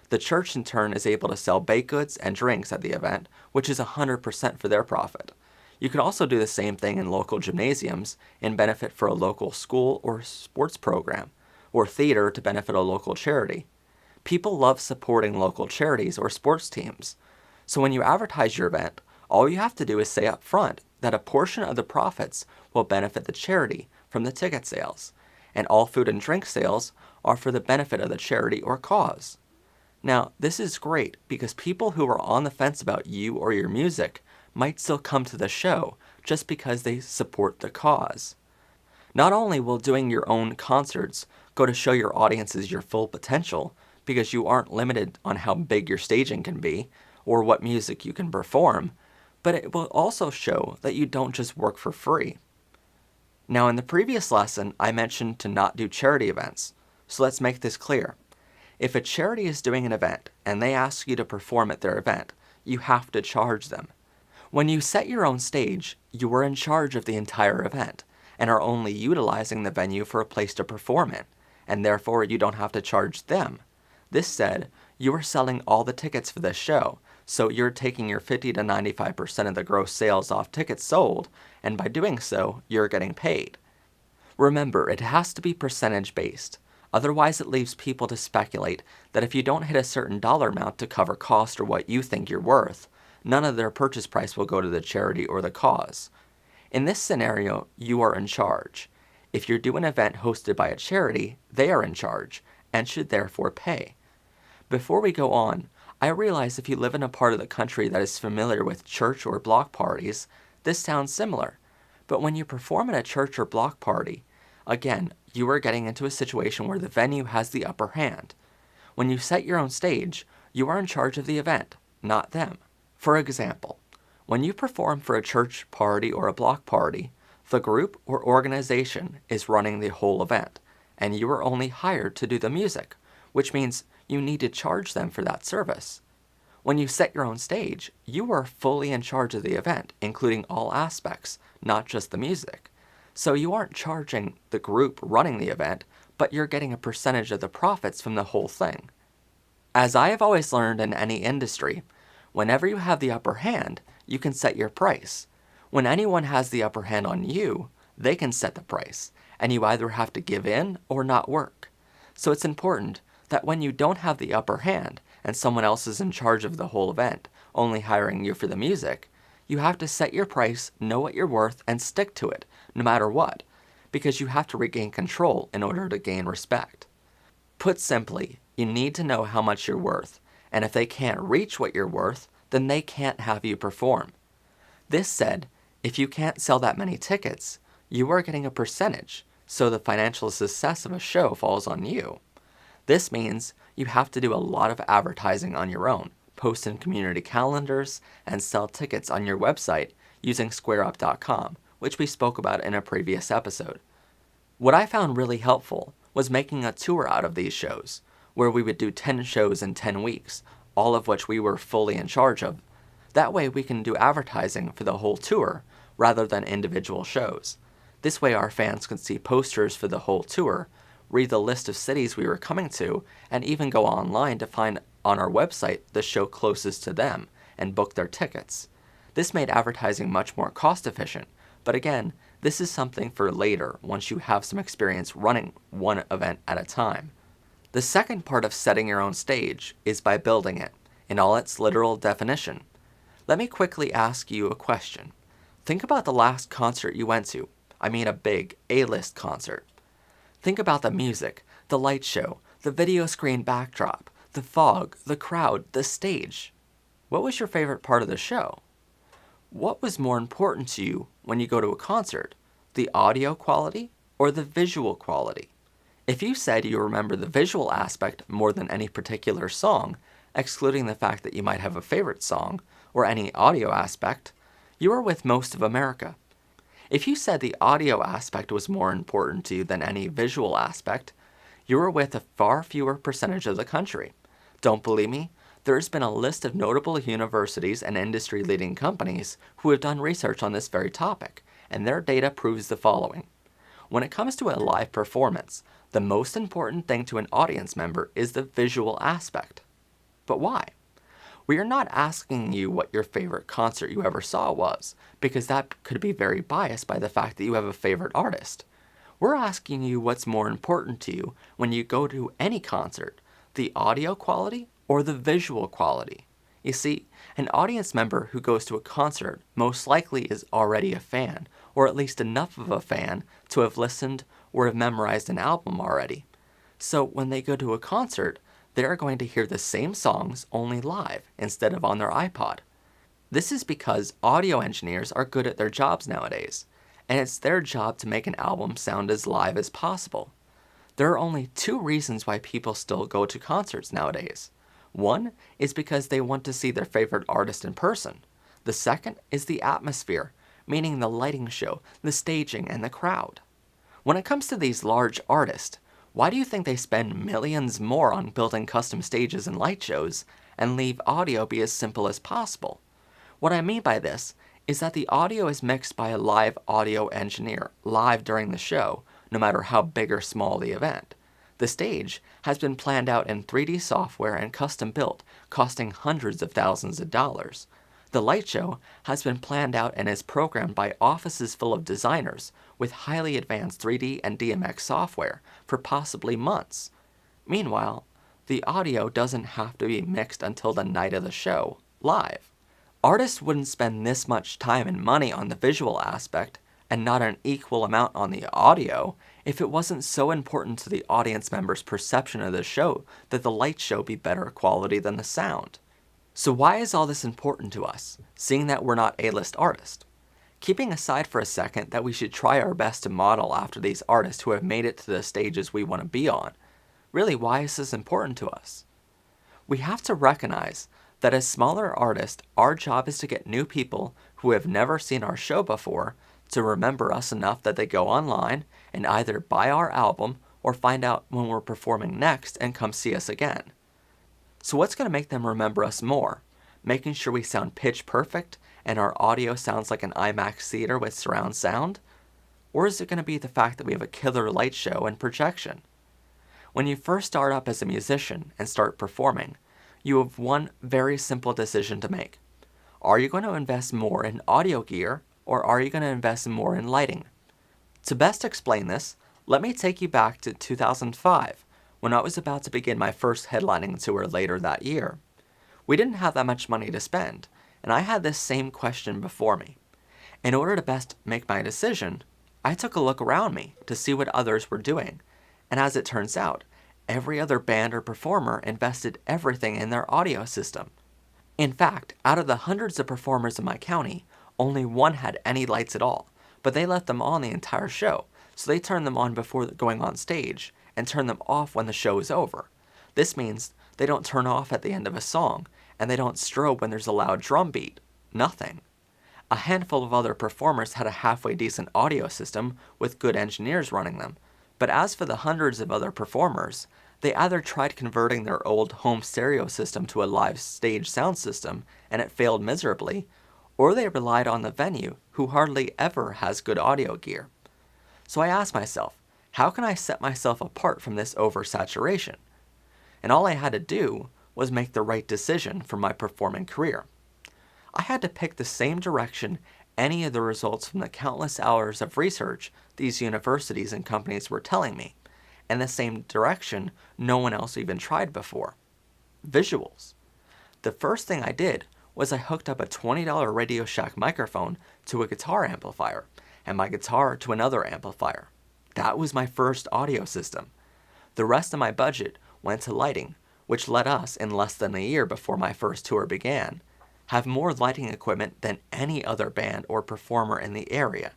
The church in turn is able to sell baked goods and drinks at the event, which is 100% for their profit. You can also do the same thing in local gymnasiums and benefit for a local school or sports program, or theater to benefit a local charity. People love supporting local charities or sports teams. So when you advertise your event, all you have to do is say up front that a portion of the profits will benefit the charity from the ticket sales, and all food and drink sales are for the benefit of the charity or cause. Now, this is great because people who are on the fence about you or your music might still come to the show just because they support the cause. Not only will doing your own concerts go to show your audiences your full potential, because you aren't limited on how big your staging can be or what music you can perform, but it will also show that you don't just work for free. Now, in the previous lesson, I mentioned to not do charity events, so let's make this clear. If a charity is doing an event and they ask you to perform at their event, you have to charge them. When you set your own stage, you are in charge of the entire event and are only utilizing the venue for a place to perform in, and therefore you don't have to charge them. This said, you are selling all the tickets for this show, so you're taking your 50 to 95% of the gross sales off tickets sold, and by doing so, you're getting paid. Remember, it has to be percentage based. Otherwise, it leaves people to speculate that if you don't hit a certain dollar amount to cover cost or what you think you're worth, none of their purchase price will go to the charity or the cause. In this scenario, you are in charge. If you do an event hosted by a charity, they are in charge and should therefore pay. Before we go on, I realize if you live in a part of the country that is familiar with church or block parties, this sounds similar. But when you perform at a church or block party, again, you are getting into a situation where the venue has the upper hand. When you set your own stage, you are in charge of the event, not them. For example, when you perform for a church party or a block party, the group or organization is running the whole event, and you are only hired to do the music, which means you need to charge them for that service. When you set your own stage, you are fully in charge of the event, including all aspects, not just the music. So you aren't charging the group running the event, but you're getting a percentage of the profits from the whole thing. As I have always learned in any industry, whenever you have the upper hand, you can set your price. When anyone has the upper hand on you, they can set the price, and you either have to give in or not work. So it's important that when you don't have the upper hand and someone else is in charge of the whole event, only hiring you for the music, you have to set your price, know what you're worth, and stick to it, no matter what, because you have to regain control in order to gain respect. Put simply, you need to know how much you're worth, and if they can't reach what you're worth, then they can't have you perform. This said, if you can't sell that many tickets, you are getting a percentage, so the financial success of a show falls on you. This means you have to do a lot of advertising on your own, post in community calendars, and sell tickets on your website using squareup.com, which we spoke about in a previous episode. What I found really helpful was making a tour out of these shows, where we would do 10 shows in 10 weeks, all of which we were fully in charge of. That way we can do advertising for the whole tour rather than individual shows. This way our fans can see posters for the whole tour, read the list of cities we were coming to, and even go online to find on our website the show closest to them and book their tickets. This made advertising much more cost efficient, but again, this is something for later once you have some experience running one event at a time. The second part of setting your own stage is by building it, in all its literal definition. Let me quickly ask you a question. Think about the last concert you went to. I mean a big A-list concert. Think about the music, the light show, the video screen backdrop, the fog, the crowd, the stage. What was your favorite part of the show? What was more important to you when you go to a concert, the audio quality or the visual quality? If you said you remember the visual aspect more than any particular song, excluding the fact that you might have a favorite song, or any audio aspect, you are with most of America. If you said the audio aspect was more important to you than any visual aspect, you are with a far fewer percentage of the country. Don't believe me? There's been a list of notable universities and industry-leading companies who have done research on this very topic, and their data proves the following. When it comes to a live performance, the most important thing to an audience member is the visual aspect. But why? We are not asking you what your favorite concert you ever saw was, because that could be very biased by the fact that you have a favorite artist. We're asking you what's more important to you when you go to any concert, The audio quality or the visual quality? You see, an audience member who goes to a concert most likely is already a fan, or at least enough of a fan to have listened or have memorized an album already. So when they go to a concert, they're going to hear the same songs only live instead of on their iPod. This is because audio engineers are good at their jobs nowadays, and it's their job to make an album sound as live as possible. There are only two reasons why people still go to concerts nowadays. One is because they want to see their favorite artist in person. The second is the atmosphere, meaning the lighting show, the staging, and the crowd. When it comes to these large artists, why do you think they spend millions more on building custom stages and light shows and leave audio be as simple as possible? What I mean by this is that the audio is mixed by a live audio engineer live during the show, no matter how big or small the event. The stage has been planned out in 3D software and custom built, costing hundreds of thousands of dollars. The light show has been planned out and is programmed by offices full of designers with highly advanced 3D and DMX software for possibly months. Meanwhile, the audio doesn't have to be mixed until the night of the show, live. Artists wouldn't spend this much time and money on the visual aspect and not an equal amount on the audio if it wasn't so important to the audience member's perception of the show that the light show be better quality than the sound. So why is all this important to us, seeing that we're not A-list artists? Keeping aside for a second that we should try our best to model after these artists who have made it to the stages we want to be on, really, why is this important to us? We have to recognize that as smaller artists, our job is to get new people who have never seen our show before to remember us enough that they go online and either buy our album or find out when we're performing next and come see us again. So what's going to make them remember us more? Making sure we sound pitch perfect and our audio sounds like an IMAX theater with surround sound? Or is it going to be the fact that we have a killer light show and projection? When you first start up as a musician and start performing, you have one very simple decision to make. Are you going to invest more in audio gear or are you going to invest more in lighting? To best explain this, let me take you back to 2005 when I was about to begin my first headlining tour later that year. We didn't have that much money to spend, and I had this same question before me. In order to best make my decision, I took a look around me to see what others were doing, and as it turns out, every other band or performer invested everything in their audio system. In fact, out of the hundreds of performers in my county, only one had any lights at all, but they left them on the entire show, so they turned them on before going on stage and turn them off when the show is over. This means they don't turn off at the end of a song, and they don't strobe when there's a loud drum beat. Nothing. A handful of other performers had a halfway decent audio system with good engineers running them, but as for the hundreds of other performers, they either tried converting their old home stereo system to a live stage sound system, and it failed miserably, or they relied on the venue, who hardly ever has good audio gear. So I asked myself, how can I set myself apart from this oversaturation? And all I had to do was make the right decision for my performing career. I had to pick the same direction any of the results from the countless hours of research these universities and companies were telling me, and the same direction no one else even tried before. Visuals. The first thing I did was I hooked up a $20 Radio Shack microphone to a guitar amplifier, and my guitar to another amplifier. That was my first audio system. The rest of my budget went to lighting, which let us, in less than a year before my first tour began, have more lighting equipment than any other band or performer in the area,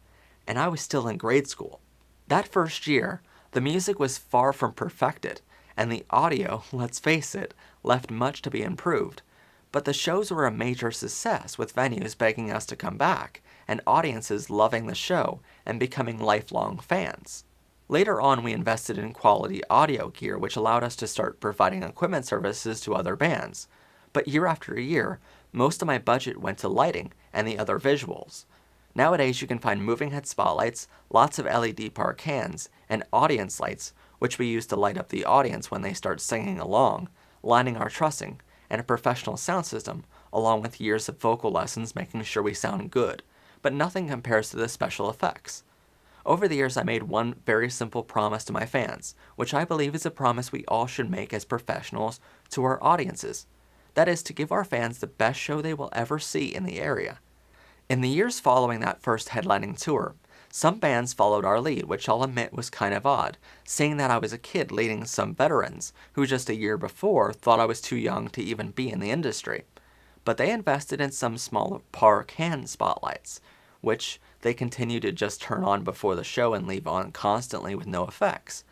and I was still in grade school. That first year, the music was far from perfected, and the audio, let's face it, left much to be improved, but the shows were a major success with venues begging us to come back, and audiences loving the show and becoming lifelong fans. Later on, we invested in quality audio gear, which allowed us to start providing equipment services to other bands. But year after year, most of my budget went to lighting and the other visuals. Nowadays, you can find moving head spotlights, lots of LED par cans, and audience lights, which we use to light up the audience when they start singing along, lining our trussing, and a professional sound system, along with years of vocal lessons making sure we sound good, but nothing compares to the special effects. Over the years, I made one very simple promise to my fans, which I believe is a promise we all should make as professionals to our audiences. That is to give our fans the best show they will ever see in the area. In the years following that first headlining tour, some bands followed our lead, which I'll admit was kind of odd, seeing that I was a kid leading some veterans who just a year before thought I was too young to even be in the industry. But they invested in some small par can spotlights, which they continued to just turn on before the show and leave on constantly with no effects.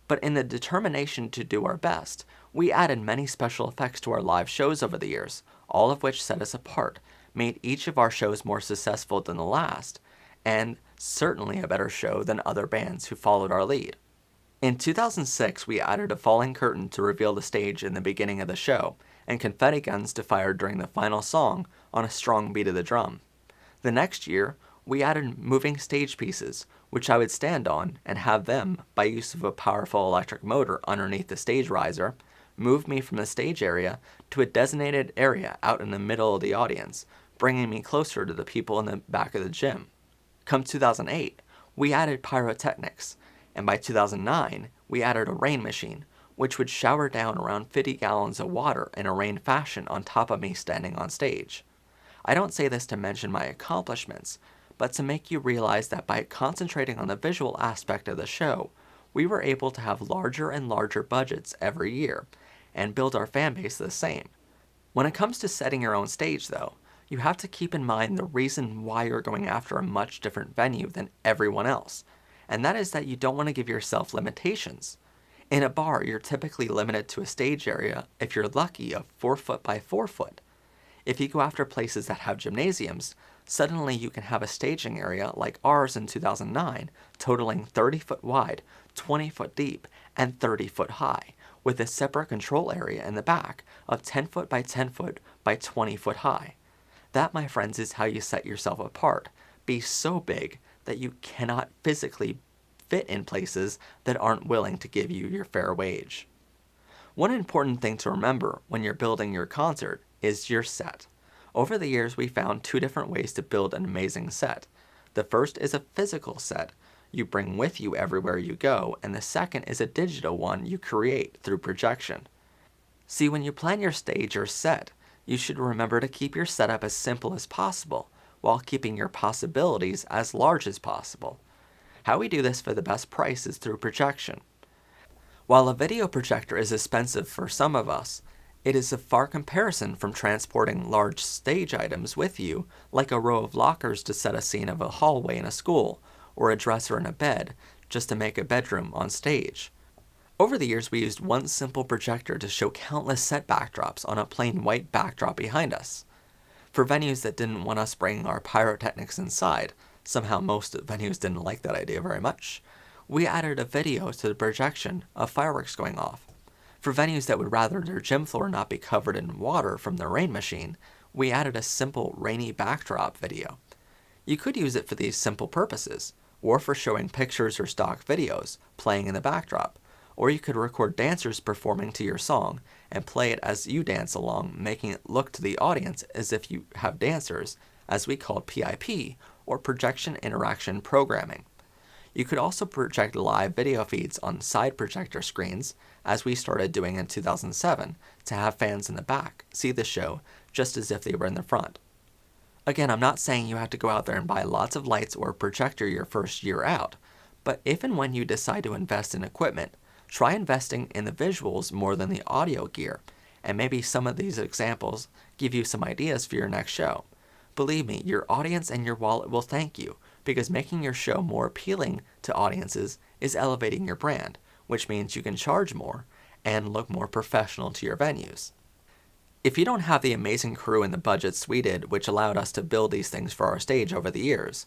But in the determination to do our best, we added many special effects to our live shows over the years, all of which set us apart, made each of our shows more successful than the last, and certainly a better show than other bands who followed our lead. In 2006, we added a falling curtain to reveal the stage in the beginning of the show, and confetti guns to fire during the final song on a strong beat of the drum. The next year, we added moving stage pieces, which I would stand on and have them, by use of a powerful electric motor underneath the stage riser, move me from the stage area to a designated area out in the middle of the audience, bringing me closer to the people in the back of the gym. Come 2008, we added pyrotechnics, and by 2009, we added a rain machine, which would shower down around 50 gallons of water in a rain fashion on top of me standing on stage. I don't say this to mention my accomplishments, but to make you realize that by concentrating on the visual aspect of the show, we were able to have larger and larger budgets every year, and build our fan base the same. When it comes to setting your own stage, though, you have to keep in mind the reason why you're going after a much different venue than everyone else, and that is that you don't want to give yourself limitations. In a bar, you're typically limited to a stage area, if you're lucky, of 4 foot by 4 foot. If you go after places that have gymnasiums, suddenly you can have a staging area like ours in 2009, totaling 30 foot wide, 20 foot deep, and 30 foot high, with a separate control area in the back of 10 foot by 10 foot by 20 foot high. That, my friends, is how you set yourself apart. Be so big that you cannot physically fit in places that aren't willing to give you your fair wage. One important thing to remember when you're building your concert is your set. Over the years, we found 2 different ways to build an amazing set. The first is a physical set you bring with you everywhere you go, and the second is a digital one you create through projection. See, when you plan your stage or set, you should remember to keep your setup as simple as possible, while keeping your possibilities as large as possible. How we do this for the best price is through projection. While a video projector is expensive for some of us, it is a far comparison from transporting large stage items with you, like a row of lockers to set a scene of a hallway in a school, or a dresser and a bed, just to make a bedroom on stage. Over the years, we used one simple projector to show countless set backdrops on a plain white backdrop behind us. For venues that didn't want us bringing our pyrotechnics inside, somehow most venues didn't like that idea very much, we added a video to the projection of fireworks going off. For venues that would rather their gym floor not be covered in water from the rain machine, we added a simple rainy backdrop video. You could use it for these simple purposes, or for showing pictures or stock videos playing in the backdrop, or you could record dancers performing to your song and play it as you dance along, making it look to the audience as if you have dancers, as we called PIP, or projection interaction programming. You could also project live video feeds on side projector screens, as we started doing in 2007, to have fans in the back see the show just as if they were in the front. Again, I'm not saying you have to go out there and buy lots of lights or a projector your first year out, but if and when you decide to invest in equipment, try investing in the visuals more than the audio gear, and maybe some of these examples give you some ideas for your next show. Believe me, your audience and your wallet will thank you, because making your show more appealing to audiences is elevating your brand, which means you can charge more and look more professional to your venues. If you don't have the amazing crew and the budgets we did, which allowed us to build these things for our stage over the years,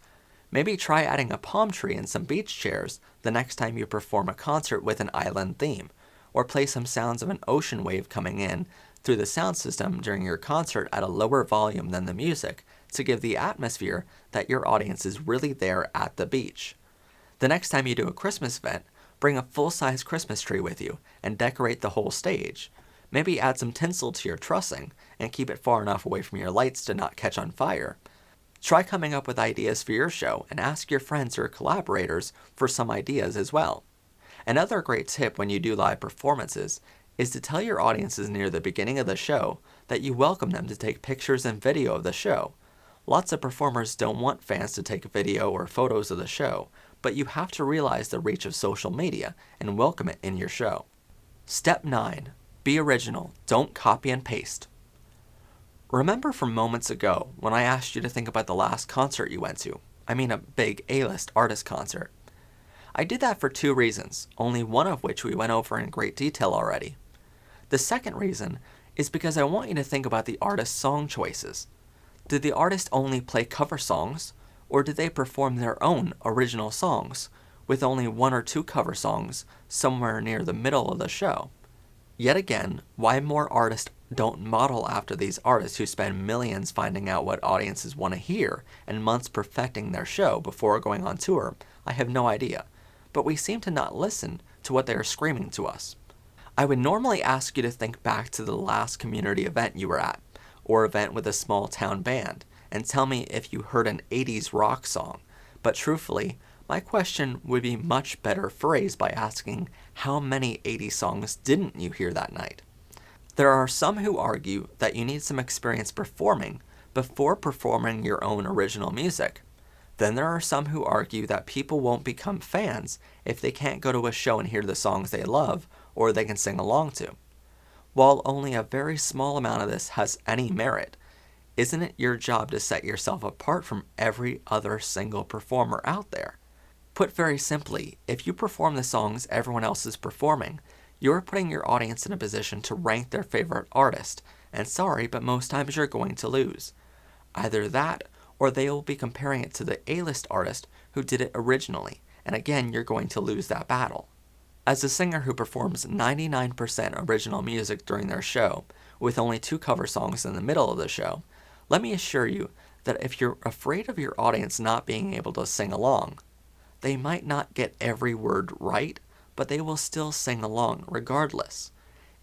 maybe try adding a palm tree and some beach chairs the next time you perform a concert with an island theme, or play some sounds of an ocean wave coming in through the sound system during your concert at a lower volume than the music to give the atmosphere that your audience is really there at the beach. The next time you do a Christmas event, bring a full-size Christmas tree with you and decorate the whole stage. Maybe add some tinsel to your trussing and keep it far enough away from your lights to not catch on fire. Try coming up with ideas for your show and ask your friends or collaborators for some ideas as well. Another great tip when you do live performances is to tell your audiences near the beginning of the show that you welcome them to take pictures and video of the show. Lots of performers don't want fans to take video or photos of the show, but you have to realize the reach of social media and welcome it in your show. Step 9. Be original. Don't copy and paste. Remember from moments ago when I asked you to think about the last concert you went to. I mean a big A-list artist concert. I did that for 2 reasons, only one of which we went over in great detail already. The second reason is because I want you to think about the artist's song choices. Did the artist only play cover songs, or did they perform their own original songs, with only 1 or 2 cover songs somewhere near the middle of the show? Yet again, why more artists don't model after these artists who spend millions finding out what audiences want to hear and months perfecting their show before going on tour, I have no idea. But we seem to not listen to what they are screaming to us. I would normally ask you to think back to the last community event you were at, or event with a small town band, and tell me if you heard an 80s rock song. But truthfully, my question would be much better phrased by asking, how many 80s songs didn't you hear that night? There are some who argue that you need some experience performing before performing your own original music. Then there are some who argue that people won't become fans if they can't go to a show and hear the songs they love or they can sing along to. While only a very small amount of this has any merit, isn't it your job to set yourself apart from every other single performer out there? Put very simply, if you perform the songs everyone else is performing, you're putting your audience in a position to rank their favorite artist, and sorry, but most times you're going to lose. Either that, or they will be comparing it to the A-list artist who did it originally, and again, you're going to lose that battle. As a singer who performs 99% original music during their show, with only 2 cover songs in the middle of the show, let me assure you that if you're afraid of your audience not being able to sing along, they might not get every word right, but they will still sing along regardless.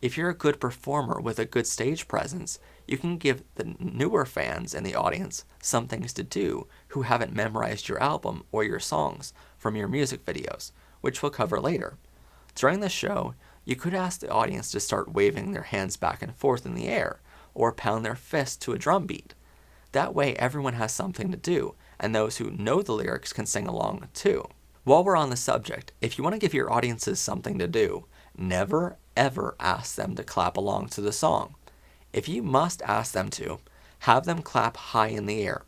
If you're a good performer with a good stage presence, you can give the newer fans in the audience some things to do who haven't memorized your album or your songs from your music videos, which we'll cover later. During the show, you could ask the audience to start waving their hands back and forth in the air, or pound their fist to a drum beat. That way everyone has something to do, and those who know the lyrics can sing along too. While we're on the subject, if you want to give your audiences something to do, never ever ask them to clap along to the song. If you must ask them to, have them clap high in the air.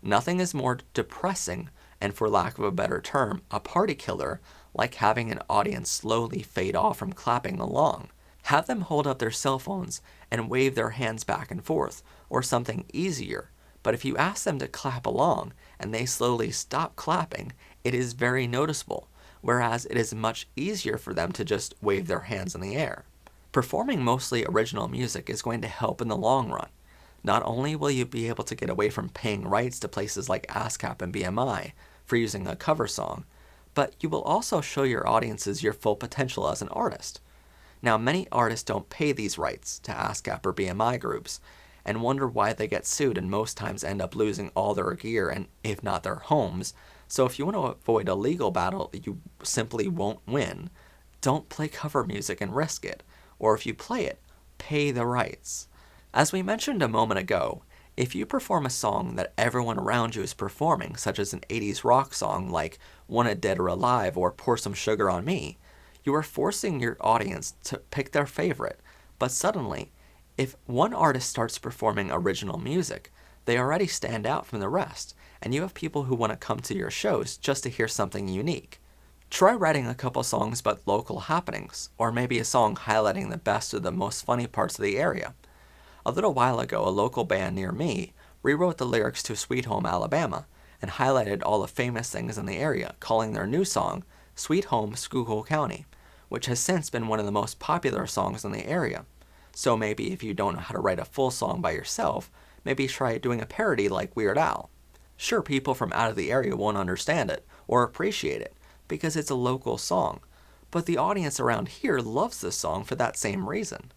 Nothing is more depressing, and for lack of a better term, a party killer, like having an audience slowly fade off from clapping along. Have them hold up their cell phones and wave their hands back and forth, or something easier. But if you ask them to clap along and they slowly stop clapping, it is very noticeable, whereas it is much easier for them to just wave their hands in the air. Performing mostly original music is going to help in the long run. Not only will you be able to get away from paying rights to places like ASCAP and BMI for using a cover song, but you will also show your audiences your full potential as an artist. Now, many artists don't pay these rights to ASCAP or BMI groups, and wonder why they get sued and most times end up losing all their gear and, if not their homes. So if you want to avoid a legal battle that you simply won't win, don't play cover music and risk it. Or if you play it, pay the rights. As we mentioned a moment ago, if you perform a song that everyone around you is performing, such as an 80s rock song like Wanted Dead or Alive or Pour Some Sugar on Me, you are forcing your audience to pick their favorite. But suddenly, if one artist starts performing original music, they already stand out from the rest, and you have people who want to come to your shows just to hear something unique. Try writing a couple songs about local happenings, or maybe a song highlighting the best or the most funny parts of the area. A little while ago, a local band near me rewrote the lyrics to Sweet Home Alabama and highlighted all the famous things in the area, calling their new song Sweet Home Schuylkill County, which has since been one of the most popular songs in the area. So maybe if you don't know how to write a full song by yourself, maybe try doing a parody like Weird Al. Sure, people from out of the area won't understand it or appreciate it because it's a local song, but the audience around here loves this song for that same reason.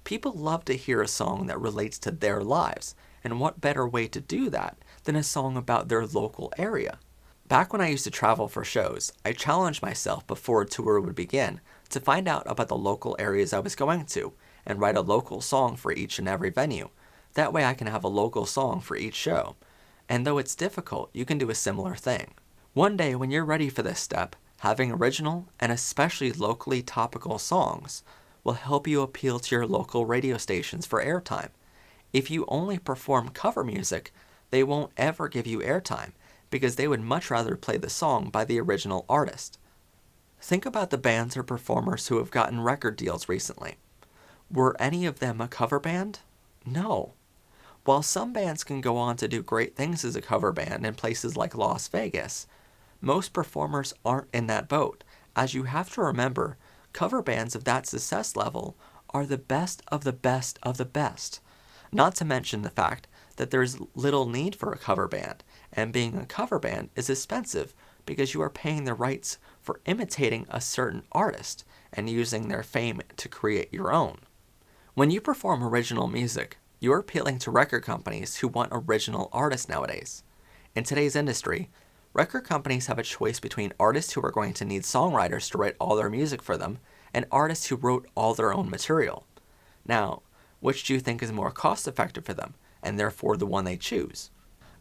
People love to hear a song that relates to their lives, and what better way to do that than a song about their local area. Back when I used to travel for shows, I challenged myself before a tour would begin to find out about the local areas I was going to and write a local song for each and every venue. That way I can have a local song for each show. And though it's difficult, you can do a similar thing. One day when you're ready for this step, having original and especially locally topical songs will help you appeal to your local radio stations for airtime. If you only perform cover music, they won't ever give you airtime because they would much rather play the song by the original artist. Think about the bands or performers who have gotten record deals recently. Were any of them a cover band? No. While some bands can go on to do great things as a cover band in places like Las Vegas, most performers aren't in that boat, as you have to remember, cover bands of that success level are the best of the best of the best. Not to mention the fact that there's little need for a cover band, and being a cover band is expensive because you are paying the rights for imitating a certain artist and using their fame to create your own. When you perform original music, you're appealing to record companies who want original artists nowadays. In today's industry, record companies have a choice between artists who are going to need songwriters to write all their music for them and artists who wrote all their own material. Now, which do you think is more cost-effective for them, and therefore the one they choose?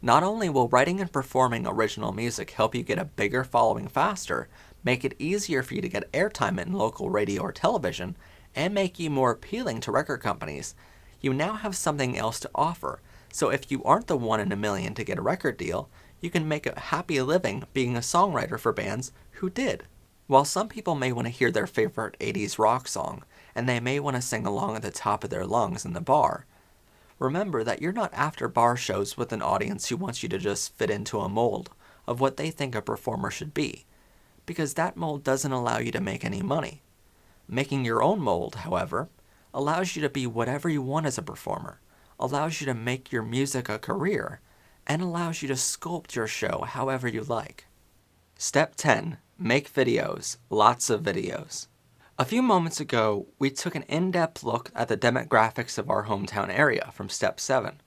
Not only will writing and performing original music help you get a bigger following faster, make it easier for you to get airtime in local radio or television, and make you more appealing to record companies, you now have something else to offer. So if you aren't the one in a million to get a record deal, you can make a happy living being a songwriter for bands who did. While some people may want to hear their favorite 80s rock song, and they may want to sing along at the top of their lungs in the bar, remember that you're not after bar shows with an audience who wants you to just fit into a mold of what they think a performer should be, because that mold doesn't allow you to make any money. Making your own mold, however, allows you to be whatever you want as a performer, allows you to make your music a career, and allows you to sculpt your show however you like. Step 10. Make videos. Lots of videos. A few moments ago, we took an in-depth look at the demographics of our hometown area from Step 7.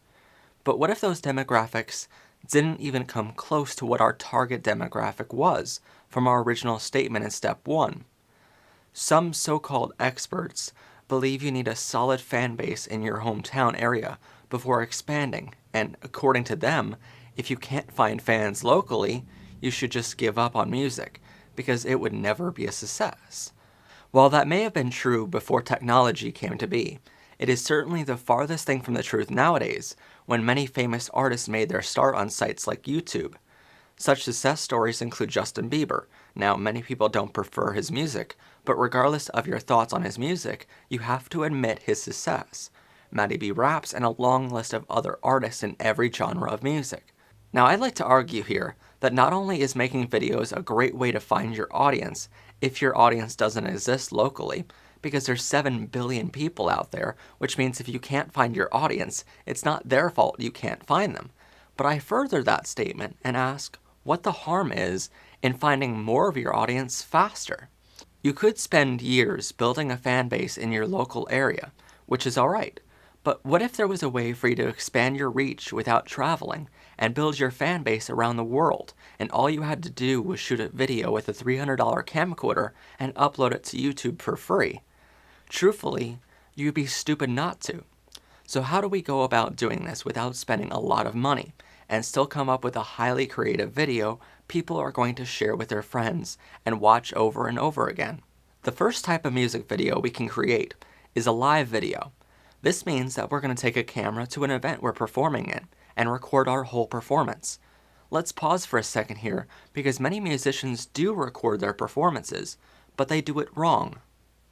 But what if those demographics didn't even come close to what our target demographic was from our original statement in Step 1? Some so-called experts believe you need a solid fan base in your hometown area before expanding, and according to them, if you can't find fans locally, you should just give up on music, because it would never be a success. While that may have been true before technology came to be, it is certainly the farthest thing from the truth nowadays, when many famous artists made their start on sites like YouTube. Such success stories include Justin Bieber. Now, many people don't prefer his music, but regardless of your thoughts on his music, you have to admit his success. Matty B raps, and a long list of other artists in every genre of music. Now, I'd like to argue here that not only is making videos a great way to find your audience, if your audience doesn't exist locally, because there's 7 billion people out there, which means if you can't find your audience, it's not their fault you can't find them. But I further that statement and ask what the harm is in finding more of your audience faster. You could spend years building a fan base in your local area, which is alright. But what if there was a way for you to expand your reach without traveling and build your fan base around the world, and all you had to do was shoot a video with a $300 camcorder and upload it to YouTube for free? Truthfully, you'd be stupid not to. So how do we go about doing this without spending a lot of money and still come up with a highly creative video people are going to share with their friends and watch over and over again? The first type of music video we can create is a live video. This means that we're going to take a camera to an event we're performing in and record our whole performance. Let's pause for a second here, because many musicians do record their performances, but they do it wrong.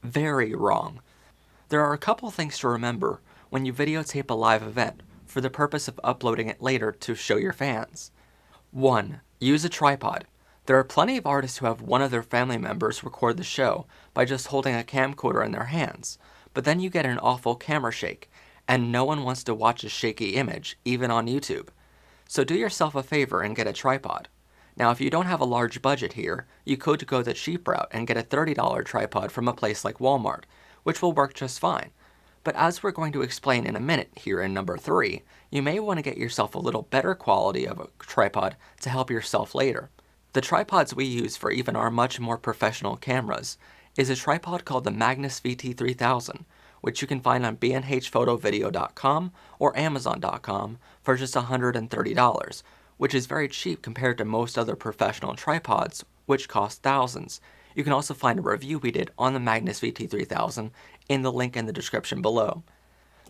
Very wrong. There are a couple things to remember when you videotape a live event for the purpose of uploading it later to show your fans. 1. Use a tripod. There are plenty of artists who have one of their family members record the show by just holding a camcorder in their hands, but then you get an awful camera shake, and no one wants to watch a shaky image, even on YouTube. So do yourself a favor and get a tripod. Now, if you don't have a large budget here, you could go the cheap route and get a $30 tripod from a place like Walmart, which will work just fine. But as we're going to explain in a minute here in number 3, you may want to get yourself a little better quality of a tripod to help yourself later. The tripods we use for even our much more professional cameras is a tripod called the Magnus VT3000, which you can find on bnhphotovideo.com or amazon.com for just $130, which is very cheap compared to most other professional tripods, which cost thousands. You can also find a review we did on the Magnus VT3000 in the link in the description below.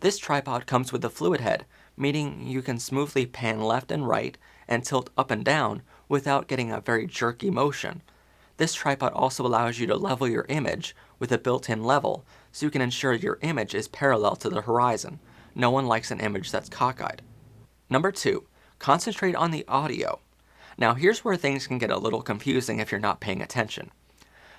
This tripod comes with a fluid head, meaning you can smoothly pan left and right and tilt up and down without getting a very jerky motion. This tripod also allows you to level your image with a built-in level, so you can ensure your image is parallel to the horizon. No one likes an image that's cockeyed. Number 2, concentrate on the audio. Now here's where things can get a little confusing if you're not paying attention.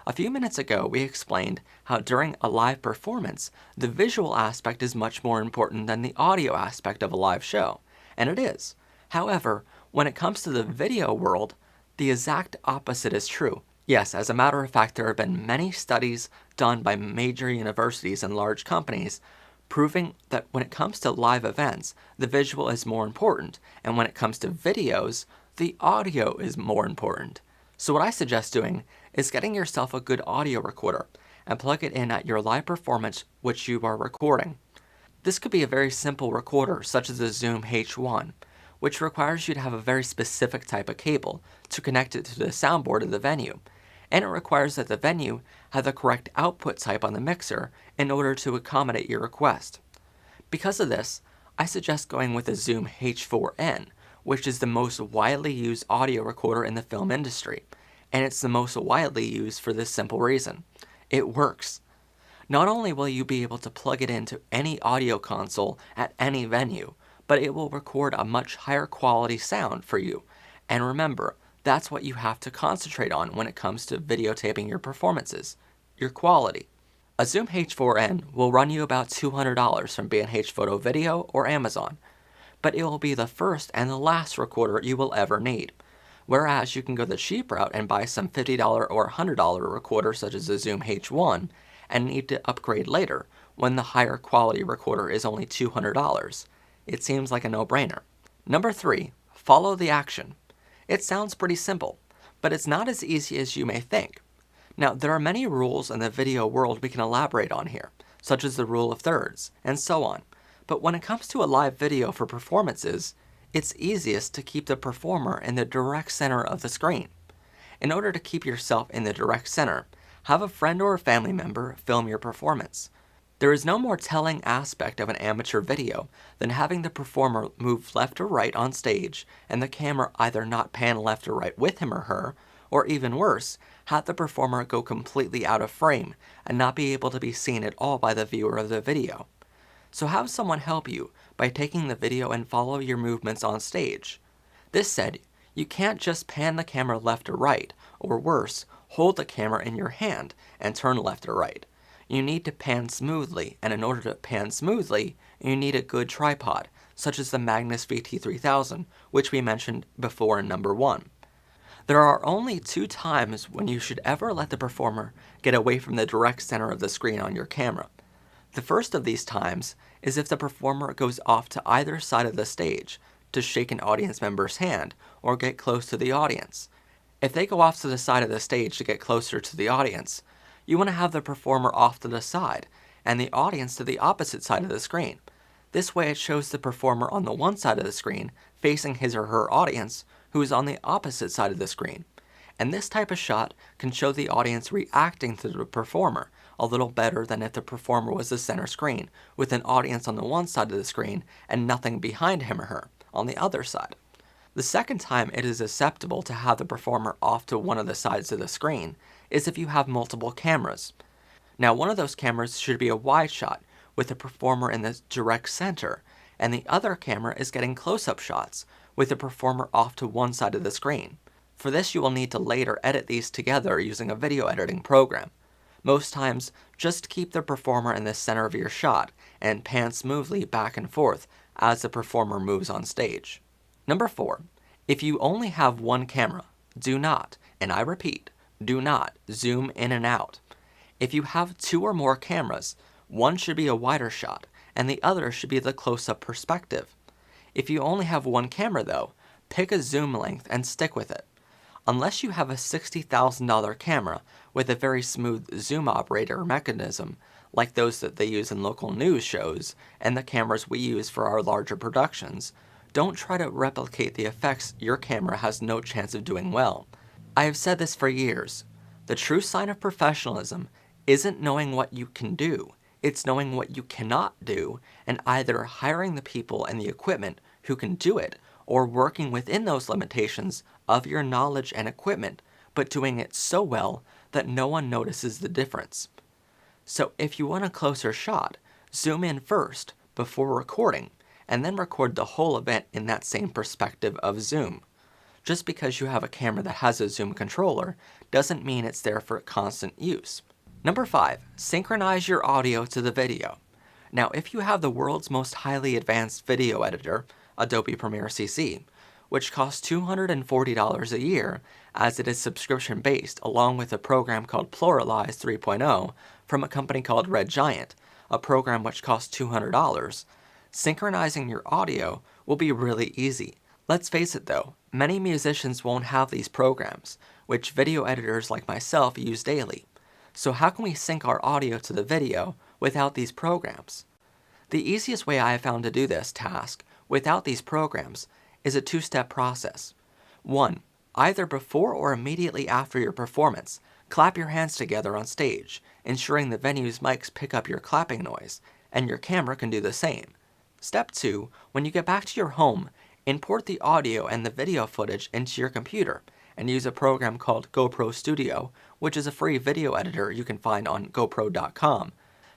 A few minutes ago, we explained how during a live performance, the visual aspect is much more important than the audio aspect of a live show, and it is. However, when it comes to the video world, the exact opposite is true. Yes, as a matter of fact, there have been many studies done by major universities and large companies proving that when it comes to live events, the visual is more important, and when it comes to videos, the audio is more important. So what I suggest doing is getting yourself a good audio recorder and plug it in at your live performance which you are recording. This could be a very simple recorder such as the Zoom H1, which requires you to have a very specific type of cable to connect it to the soundboard of the venue, and it requires that the venue have the correct output type on the mixer in order to accommodate your request. Because of this, I suggest going with the Zoom H4n, which is the most widely used audio recorder in the film industry, and it's the most widely used for this simple reason. It works. Not only will you be able to plug it into any audio console at any venue, but it will record a much higher quality sound for you. And remember, that's what you have to concentrate on when it comes to videotaping your performances, your quality. A Zoom H4n will run you about $200 from B&H Photo Video or Amazon, but it will be the first and the last recorder you will ever need. Whereas you can go the cheap route and buy some $50 or $100 recorder such as the Zoom H1 and need to upgrade later when the higher quality recorder is only $200. It seems like a no-brainer. Number 3, follow the action. It sounds pretty simple, but it's not as easy as you may think. Now, there are many rules in the video world we can elaborate on here, such as the rule of thirds, and so on. But when it comes to a live video for performances, it's easiest to keep the performer in the direct center of the screen. In order to keep yourself in the direct center, have a friend or a family member film your performance. There is no more telling aspect of an amateur video than having the performer move left or right on stage and the camera either not pan left or right with him or her, or even worse, have the performer go completely out of frame and not be able to be seen at all by the viewer of the video. So have someone help you by taking the video and follow your movements on stage. This said, you can't just pan the camera left or right, or worse, hold the camera in your hand and turn left or right. You need to pan smoothly, and in order to pan smoothly, you need a good tripod, such as the Magnus VT3000, which we mentioned before in number 1. There are only 2 times when you should ever let the performer get away from the direct center of the screen on your camera. The first of these times is if the performer goes off to either side of the stage to shake an audience member's hand or get close to the audience. If they go off to the side of the stage to get closer to the audience, you want to have the performer off to the side and the audience to the opposite side of the screen. This way it shows the performer on the one side of the screen facing his or her audience who is on the opposite side of the screen. And this type of shot can show the audience reacting to the performer a little better than if the performer was the center screen, with an audience on the one side of the screen and nothing behind him or her on the other side. The second time it is acceptable to have the performer off to one of the sides of the screen is if you have multiple cameras. Now, one of those cameras should be a wide shot with the performer in the direct center, and the other camera is getting close-up shots with the performer off to one side of the screen. For this, you will need to later edit these together using a video editing program. Most times, just keep the performer in the center of your shot and pan smoothly back and forth as the performer moves on stage. Number 4, if you only have one camera, do not, and I repeat, do not zoom in and out. If you have 2 or more cameras, One should be a wider shot, and the other should be the close-up perspective. If you only have one camera though, pick a zoom length and stick with it. Unless you have a $60,000 camera with a very smooth zoom operator mechanism, like those that they use in local news shows and the cameras we use for our larger productions, don't try to replicate the effects your camera has no chance of doing well. I have said this for years. The true sign of professionalism isn't knowing what you can do, it's knowing what you cannot do and either hiring the people and the equipment who can do it or working within those limitations of your knowledge and equipment, but doing it so well that no one notices the difference. So if you want a closer shot, zoom in first before recording, and then record the whole event in that same perspective of zoom. Just because you have a camera that has a zoom controller doesn't mean it's there for constant use. Number 5, synchronize your audio to the video. Now, if you have the world's most highly advanced video editor, Adobe Premiere CC, which costs $240 a year as it is subscription based, along with a program called Pluralize 3.0 from a company called Red Giant, a program which costs $200, synchronizing your audio will be really easy. Let's face it though, many musicians won't have these programs, which video editors like myself use daily. So how can we sync our audio to the video without these programs? The easiest way I have found to do this task without these programs is a two-step process. 1. Either before or immediately after your performance, clap your hands together on stage, ensuring the venue's mics pick up your clapping noise, and your camera can do the same. Step 2. When you get back to your home, import the audio and the video footage into your computer and use a program called GoPro Studio, which is a free video editor you can find on GoPro.com.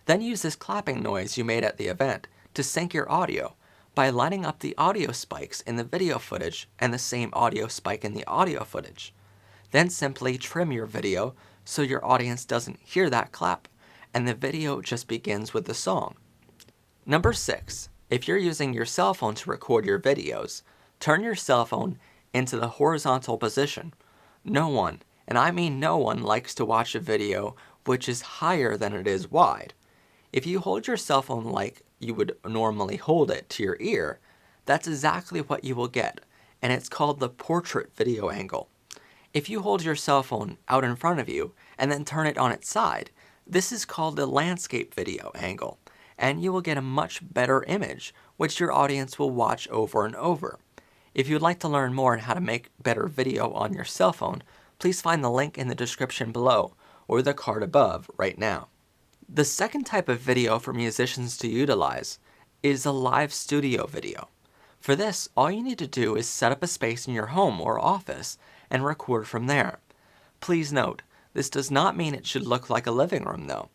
Then use this clapping noise you made at the event to sync your audio by lining up the audio spikes in the video footage and the same audio spike in the audio footage. Then simply trim your video so your audience doesn't hear that clap, and the video just begins with the song. Number 6. If you're using your cell phone to record your videos, turn your cell phone into the horizontal position. No one, and I mean no one, likes to watch a video which is higher than it is wide. If you hold your cell phone like you would normally hold it to your ear, that's exactly what you will get, and it's called the portrait video angle. If you hold your cell phone out in front of you and then turn it on its side, this is called the landscape video angle, and you will get a much better image, which your audience will watch over and over. If you'd like to learn more on how to make better video on your cell phone, please find the link in the description below or the card above right now. The second type of video for musicians to utilize is a live studio video. For this, all you need to do is set up a space in your home or office and record from there. Please note, this does not mean it should look like a living room though.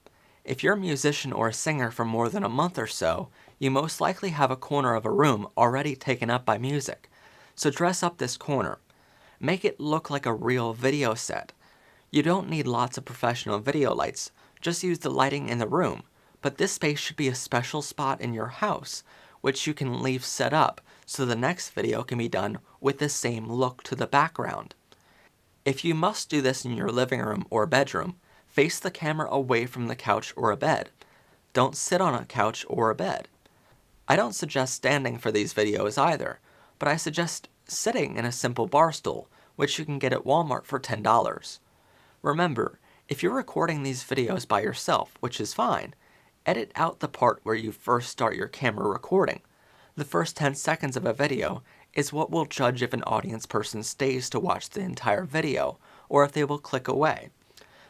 If you're a musician or a singer for more than a month or so, you most likely have a corner of a room already taken up by music. So dress up this corner. Make it look like a real video set. You don't need lots of professional video lights, just use the lighting in the room, but this space should be a special spot in your house, which you can leave set up so the next video can be done with the same look to the background. If you must do this in your living room or bedroom, face the camera away from the couch or a bed. Don't sit on a couch or a bed. I don't suggest standing for these videos either, but I suggest sitting in a simple bar stool, which you can get at Walmart for $10. Remember, if you're recording these videos by yourself, which is fine, edit out the part where you first start your camera recording. The first 10 seconds of a video is what will judge if an audience person stays to watch the entire video, or if they will click away.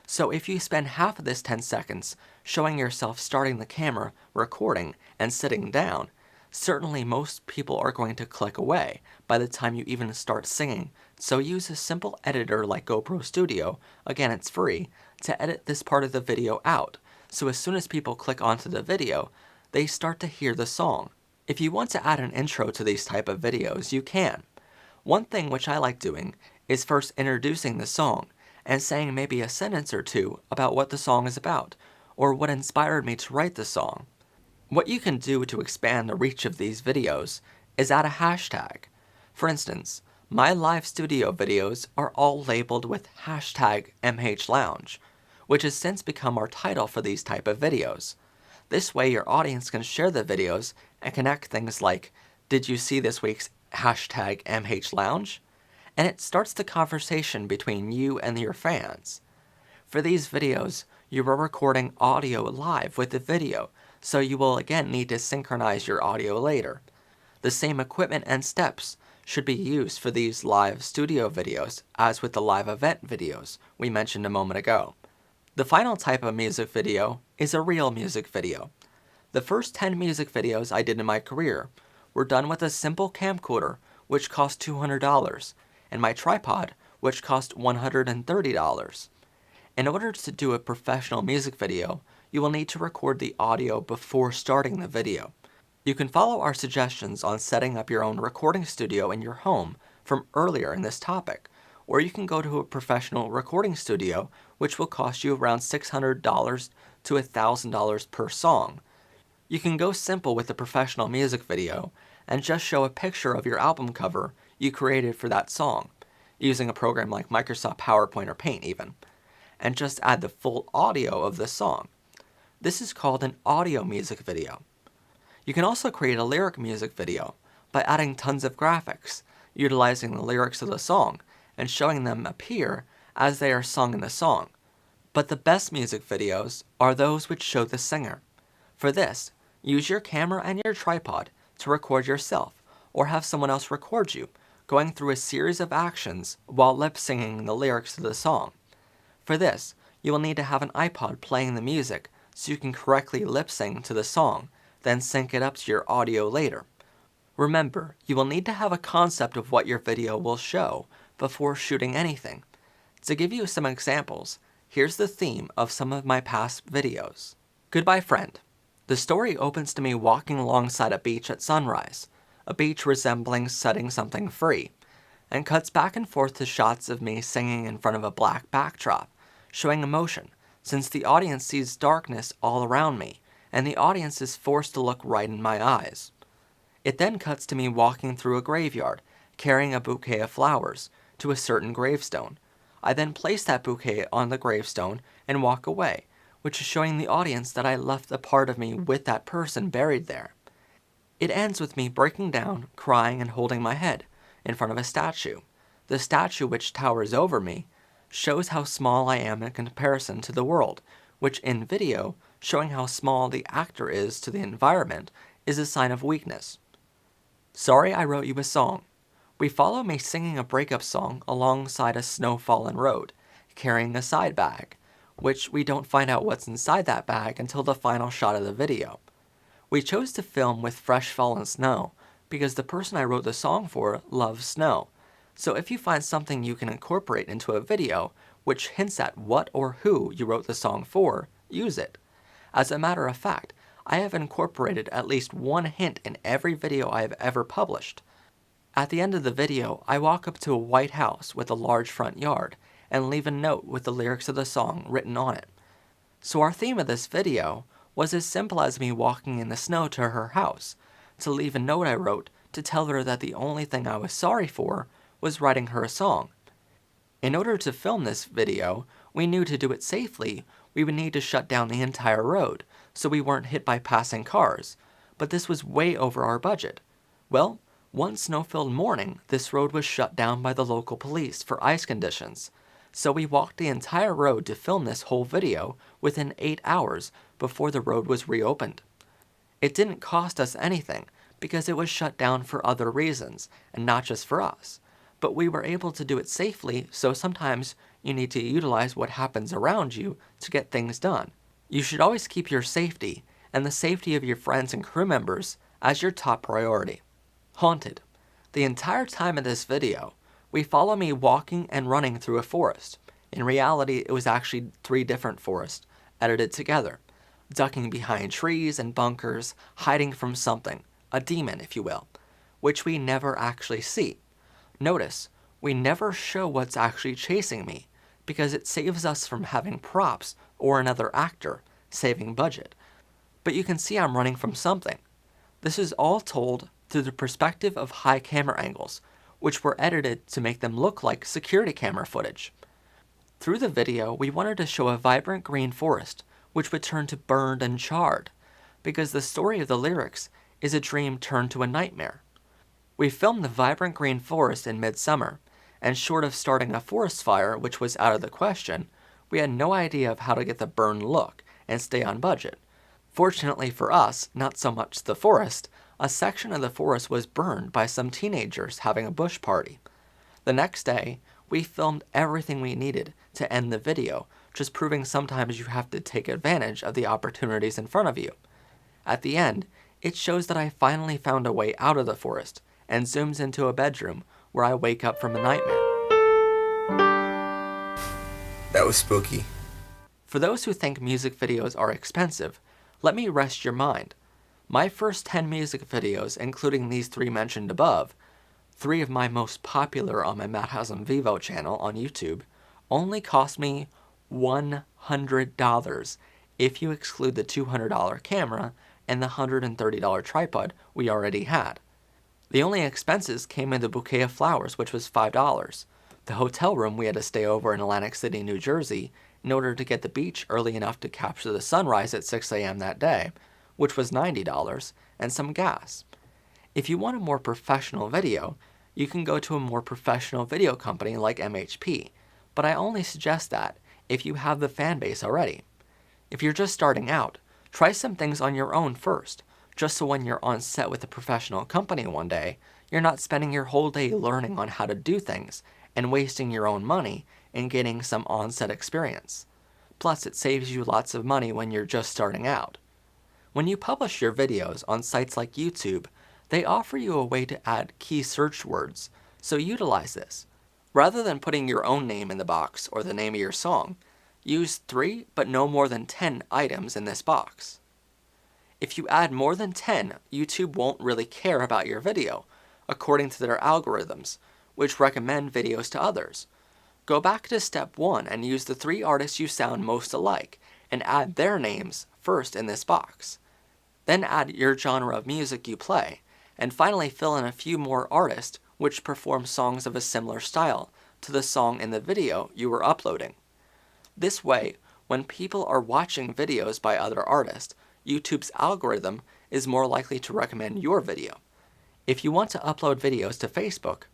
So if you spend half of this 10 seconds showing yourself starting the camera, recording, and sitting down, certainly most people are going to click away by the time you even start singing, so use a simple editor like GoPro Studio, again it's free, to edit this part of the video out, so as soon as people click onto the video, they start to hear the song. If you want to add an intro to these type of videos, you can. One thing which I like doing is first introducing the song, and saying maybe a sentence or two about what the song is about, or what inspired me to write the song. What you can do to expand the reach of these videos is add a hashtag. For instance, my live studio videos are all labeled with hashtag MHLounge, which has since become our title for these type of videos. This way your audience can share the videos and connect things like, "Did you see this week's hashtag MHLounge?" And it starts the conversation between you and your fans. For these videos, you are recording audio live with the video, so you will again need to synchronize your audio later. The same equipment and steps should be used for these live studio videos as with the live event videos we mentioned a moment ago. The final type of music video is a reel music video. The first 10 music videos I did in my career were done with a simple camcorder, which cost $200, and my tripod, which cost $130. In order to do a professional music video, you will need to record the audio before starting the video. You can follow our suggestions on setting up your own recording studio in your home from earlier in this topic, or you can go to a professional recording studio, which will cost you around $600 to $1,000 per song. You can go simple with the professional music video and just show a picture of your album cover you created for that song, using a program like Microsoft PowerPoint or Paint even, and just add the full audio of the song. This is called an audio music video. You can also create a lyric music video by adding tons of graphics, utilizing the lyrics of the song, and showing them appear as they are sung in the song. But the best music videos are those which show the singer. For this, use your camera and your tripod to record yourself, or have someone else record you, going through a series of actions while lip-singing the lyrics to the song. For this, you will need to have an iPod playing the music so you can correctly lip-sing to the song, then sync it up to your audio later. Remember, you will need to have a concept of what your video will show before shooting anything. To give you some examples, here's the theme of some of my past videos. Goodbye, friend. The story opens to me walking alongside a beach at sunrise, a beach resembling setting something free, and cuts back and forth to shots of me singing in front of a black backdrop, showing emotion, since the audience sees darkness all around me, and the audience is forced to look right in my eyes. It then cuts to me walking through a graveyard, carrying a bouquet of flowers, to a certain gravestone. I then place that bouquet on the gravestone and walk away, which is showing the audience that I left a part of me with that person buried there. It ends with me breaking down, crying, and holding my head in front of a statue. The statue, which towers over me, shows how small I am in comparison to the world, which in video, showing how small the actor is to the environment, is a sign of weakness. Sorry I wrote you a song. We follow me singing a breakup song alongside a snow-fallen road, carrying a side bag, which we don't find out what's inside that bag until the final shot of the video. We chose to film with fresh fallen snow because the person I wrote the song for loves snow. So if you find something you can incorporate into a video which hints at what or who you wrote the song for, use it. As a matter of fact, I have incorporated at least one hint in every video I have ever published. At the end of the video, I walk up to a white house with a large front yard and leave a note with the lyrics of the song written on it. So our theme of this video was as simple as me walking in the snow to her house, to leave a note I wrote to tell her that the only thing I was sorry for was writing her a song. In order to film this video, we knew to do it safely, we would need to shut down the entire road, so we weren't hit by passing cars, but this was way over our budget. Well, one snow-filled morning, this road was shut down by the local police for ice conditions, so we walked the entire road to film this whole video within 8 hours before the road was reopened. It didn't cost us anything because it was shut down for other reasons, and not just for us. But we were able to do it safely, so sometimes you need to utilize what happens around you to get things done. You should always keep your safety and the safety of your friends and crew members as your top priority. Haunted. The entire time of this video, we follow me walking and running through a forest. In reality, it was actually 3 different forests, edited together, ducking behind trees and bunkers, hiding from something, a demon if you will, which we never actually see. Notice, we never show what's actually chasing me, because it saves us from having props or another actor, saving budget. But you can see I'm running from something. This is all told through the perspective of high camera angles, which were edited to make them look like security camera footage. Through the video, we wanted to show a vibrant green forest, which would turn to burned and charred. because the story of the lyrics is a dream turned to a nightmare. We filmed the vibrant green forest in midsummer, and short of starting a forest fire, which was out of the question, we had no idea of how to get the burned look and stay on budget. Fortunately for us, not so much the forest, a section of the forest was burned by some teenagers having a bush party. The next day, we filmed everything we needed to end the video, just proving sometimes you have to take advantage of the opportunities in front of you. At the end, it shows that I finally found a way out of the forest, and zooms into a bedroom where I wake up from a nightmare. That was spooky. For those who think music videos are expensive, let me rest your mind. My first 10 music videos, including these 3 mentioned above, 3 of my most popular on my Matt Haslam Vivo channel on YouTube, only cost me $100 if you exclude the $200 camera and the $130 tripod we already had. The only expenses came in the bouquet of flowers, which was $5, the hotel room we had to stay over in Atlantic City, New Jersey, in order to get the beach early enough to capture the sunrise at 6 a.m. that day, which was $90, and some gas. If you want a more professional video, you can go to a more professional video company like MHP, but I only suggest that if you have the fan base already. If you're just starting out, try some things on your own first, just so when you're on set with a professional company one day, you're not spending your whole day learning on how to do things and wasting your own money and getting some on-set experience. Plus, it saves you lots of money when you're just starting out. When you publish your videos on sites like YouTube, they offer you a way to add key search words, so utilize this. Rather than putting your own name in the box or the name of your song, use 3 but no more than 10 items in this box. If you add more than 10, YouTube won't really care about your video, according to their algorithms, which recommend videos to others. Go back to step 1 and use the 3 artists you sound most alike, and add their names first in this box. Then add your genre of music you play, and finally fill in a few more artists which perform songs of a similar style to the song in the video you were uploading. This way, when people are watching videos by other artists, YouTube's algorithm is more likely to recommend your video. If you want to upload videos to Facebook,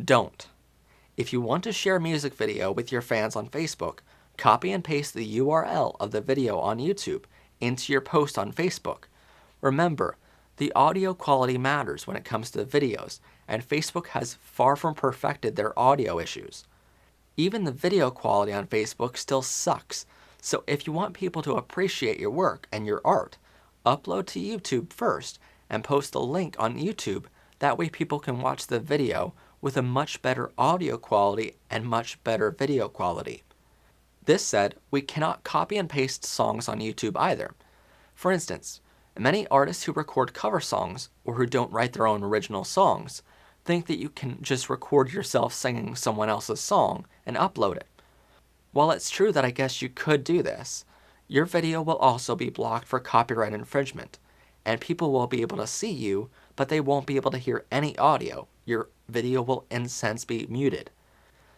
don't. If you want to share a music video with your fans on Facebook, copy and paste the URL of the video on YouTube into your post on Facebook. Remember, the audio quality matters when it comes to videos, and Facebook has far from perfected their audio issues. Even the video quality on Facebook still sucks, so if you want people to appreciate your work and your art, upload to YouTube first and post the link on YouTube. That way people can watch the video with a much better audio quality and much better video quality. This said, we cannot copy and paste songs on YouTube either. For instance, many artists who record cover songs or who don't write their own original songs think that you can just record yourself singing someone else's song and upload it. While it's true that I guess you could do this, your video will also be blocked for copyright infringement, and people will be able to see you, but they won't be able to hear any audio. Your video will in a sense be muted.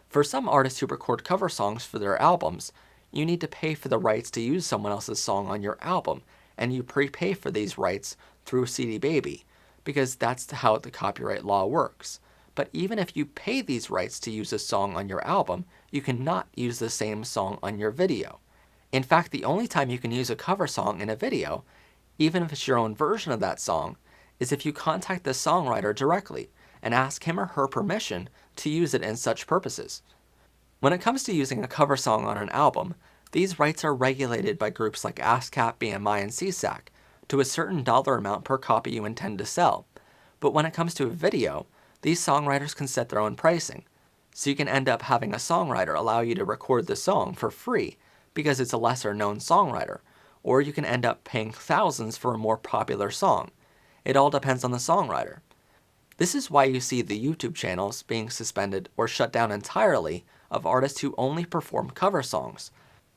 For some artists who record cover songs for their albums, you need to pay for the rights to use someone else's song on your album, and you prepay for these rights through CD Baby, because that's how the copyright law works. But even if you pay these rights to use a song on your album, you cannot use the same song on your video. In fact, the only time you can use a cover song in a video, even if it's your own version of that song, is if you contact the songwriter directly and ask him or her permission to use it in such purposes. When it comes to using a cover song on an album, these rights are regulated by groups like ASCAP, BMI, and CSAC to a certain dollar amount per copy you intend to sell. But when it comes to a video, these songwriters can set their own pricing, so you can end up having a songwriter allow you to record the song for free because it's a lesser known songwriter, or you can end up paying thousands for a more popular song. It all depends on the songwriter. This is why you see the YouTube channels being suspended or shut down entirely of artists who only perform cover songs.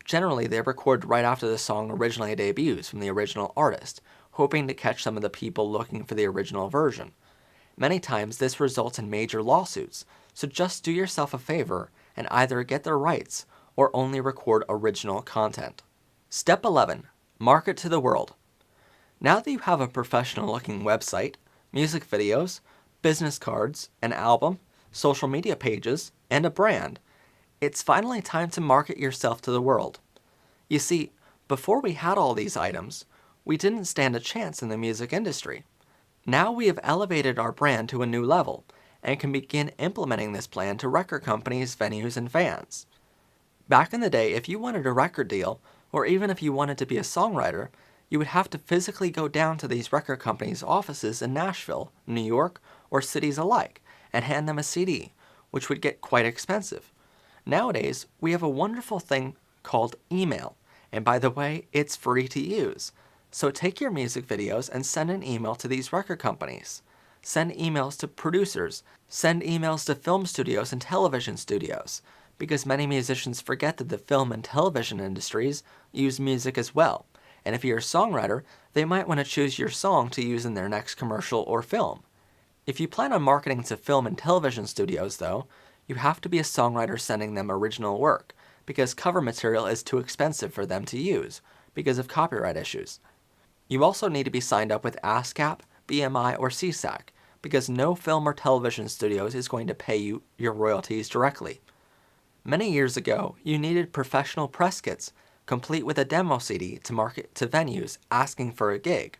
Generally, they record right after the song originally debuts from the original artist, hoping to catch some of the people looking for the original version. Many times this results in major lawsuits, so just do yourself a favor and either get their rights or only record original content. Step 11. Market to the world. Now that you have a professional-looking website, music videos, business cards, an album, social media pages, and a brand, it's finally time to market yourself to the world. You see, before we had all these items, we didn't stand a chance in the music industry. Now we have elevated our brand to a new level and can begin implementing this plan to record companies, venues, and fans. Back in the day, if you wanted a record deal, or even if you wanted to be a songwriter, you would have to physically go down to these record companies' offices in Nashville, New York, or cities alike, and hand them a CD, which would get quite expensive. Nowadays, we have a wonderful thing called email, and by the way, it's free to use. So take your music videos and send an email to these record companies. Send emails to producers. Send emails to film studios and television studios, because many musicians forget that the film and television industries use music as well. And if you're a songwriter, they might want to choose your song to use in their next commercial or film. If you plan on marketing to film and television studios, though, you have to be a songwriter sending them original work, because cover material is too expensive for them to use because of copyright issues. You also need to be signed up with ASCAP, BMI, or CSAC, because no film or television studios is going to pay you your royalties directly. Many years ago, you needed professional press kits, complete with a demo CD to market to venues asking for a gig.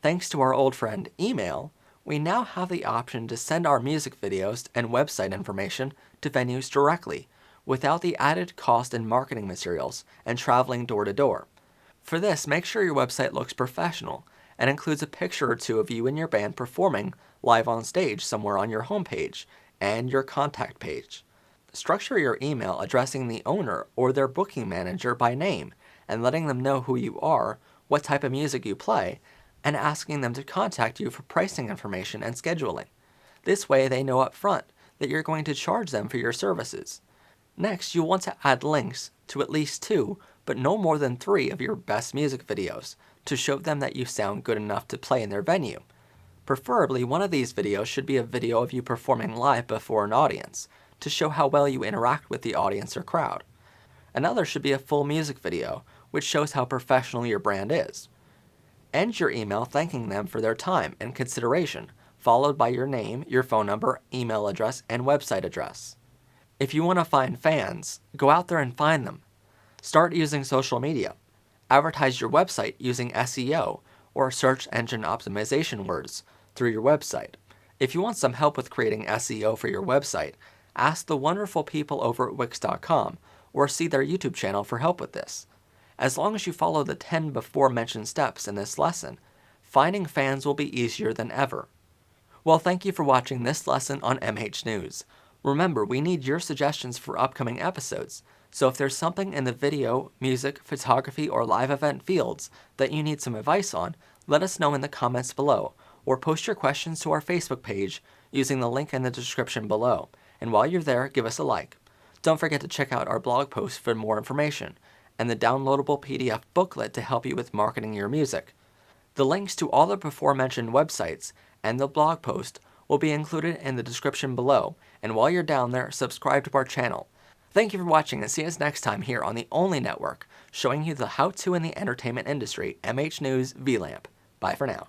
Thanks to our old friend email, we now have the option to send our music videos and website information to venues directly, without the added cost in marketing materials and traveling door to door. For this, make sure your website looks professional and includes a picture or two of you and your band performing live on stage somewhere on your homepage and your contact page. Structure your email addressing the owner or their booking manager by name and letting them know who you are, what type of music you play, and asking them to contact you for pricing information and scheduling. This way they know up front that you're going to charge them for your services. Next, you'll want to add links to at least 2, but no more than 3 of your best music videos to show them that you sound good enough to play in their venue. Preferably, one of these videos should be a video of you performing live before an audience to show how well you interact with the audience or crowd. Another should be a full music video, which shows how professional your brand is. End your email thanking them for their time and consideration, followed by your name, your phone number, email address, and website address. If you want to find fans, go out there and find them. Start using social media. Advertise your website using SEO or search engine optimization words through your website. If you want some help with creating SEO for your website, ask the wonderful people over at Wix.com or see their YouTube channel for help with this. As long as you follow the 10 before mentioned steps in this lesson, finding fans will be easier than ever. Well, thank you for watching this lesson on MH News. Remember, we need your suggestions for upcoming episodes, so if there's something in the video, music, photography, or live event fields that you need some advice on, let us know in the comments below, or post your questions to our Facebook page using the link in the description below. And while you're there, give us a like. Don't forget to check out our blog post for more information, and the downloadable PDF booklet to help you with marketing your music. The links to all the before mentioned websites and the blog post will be included in the description below, and while you're down there, subscribe to our channel. Thank you for watching, and see us next time here on the only network showing you the how-to in the entertainment industry, MH News VLAMP. Bye for now.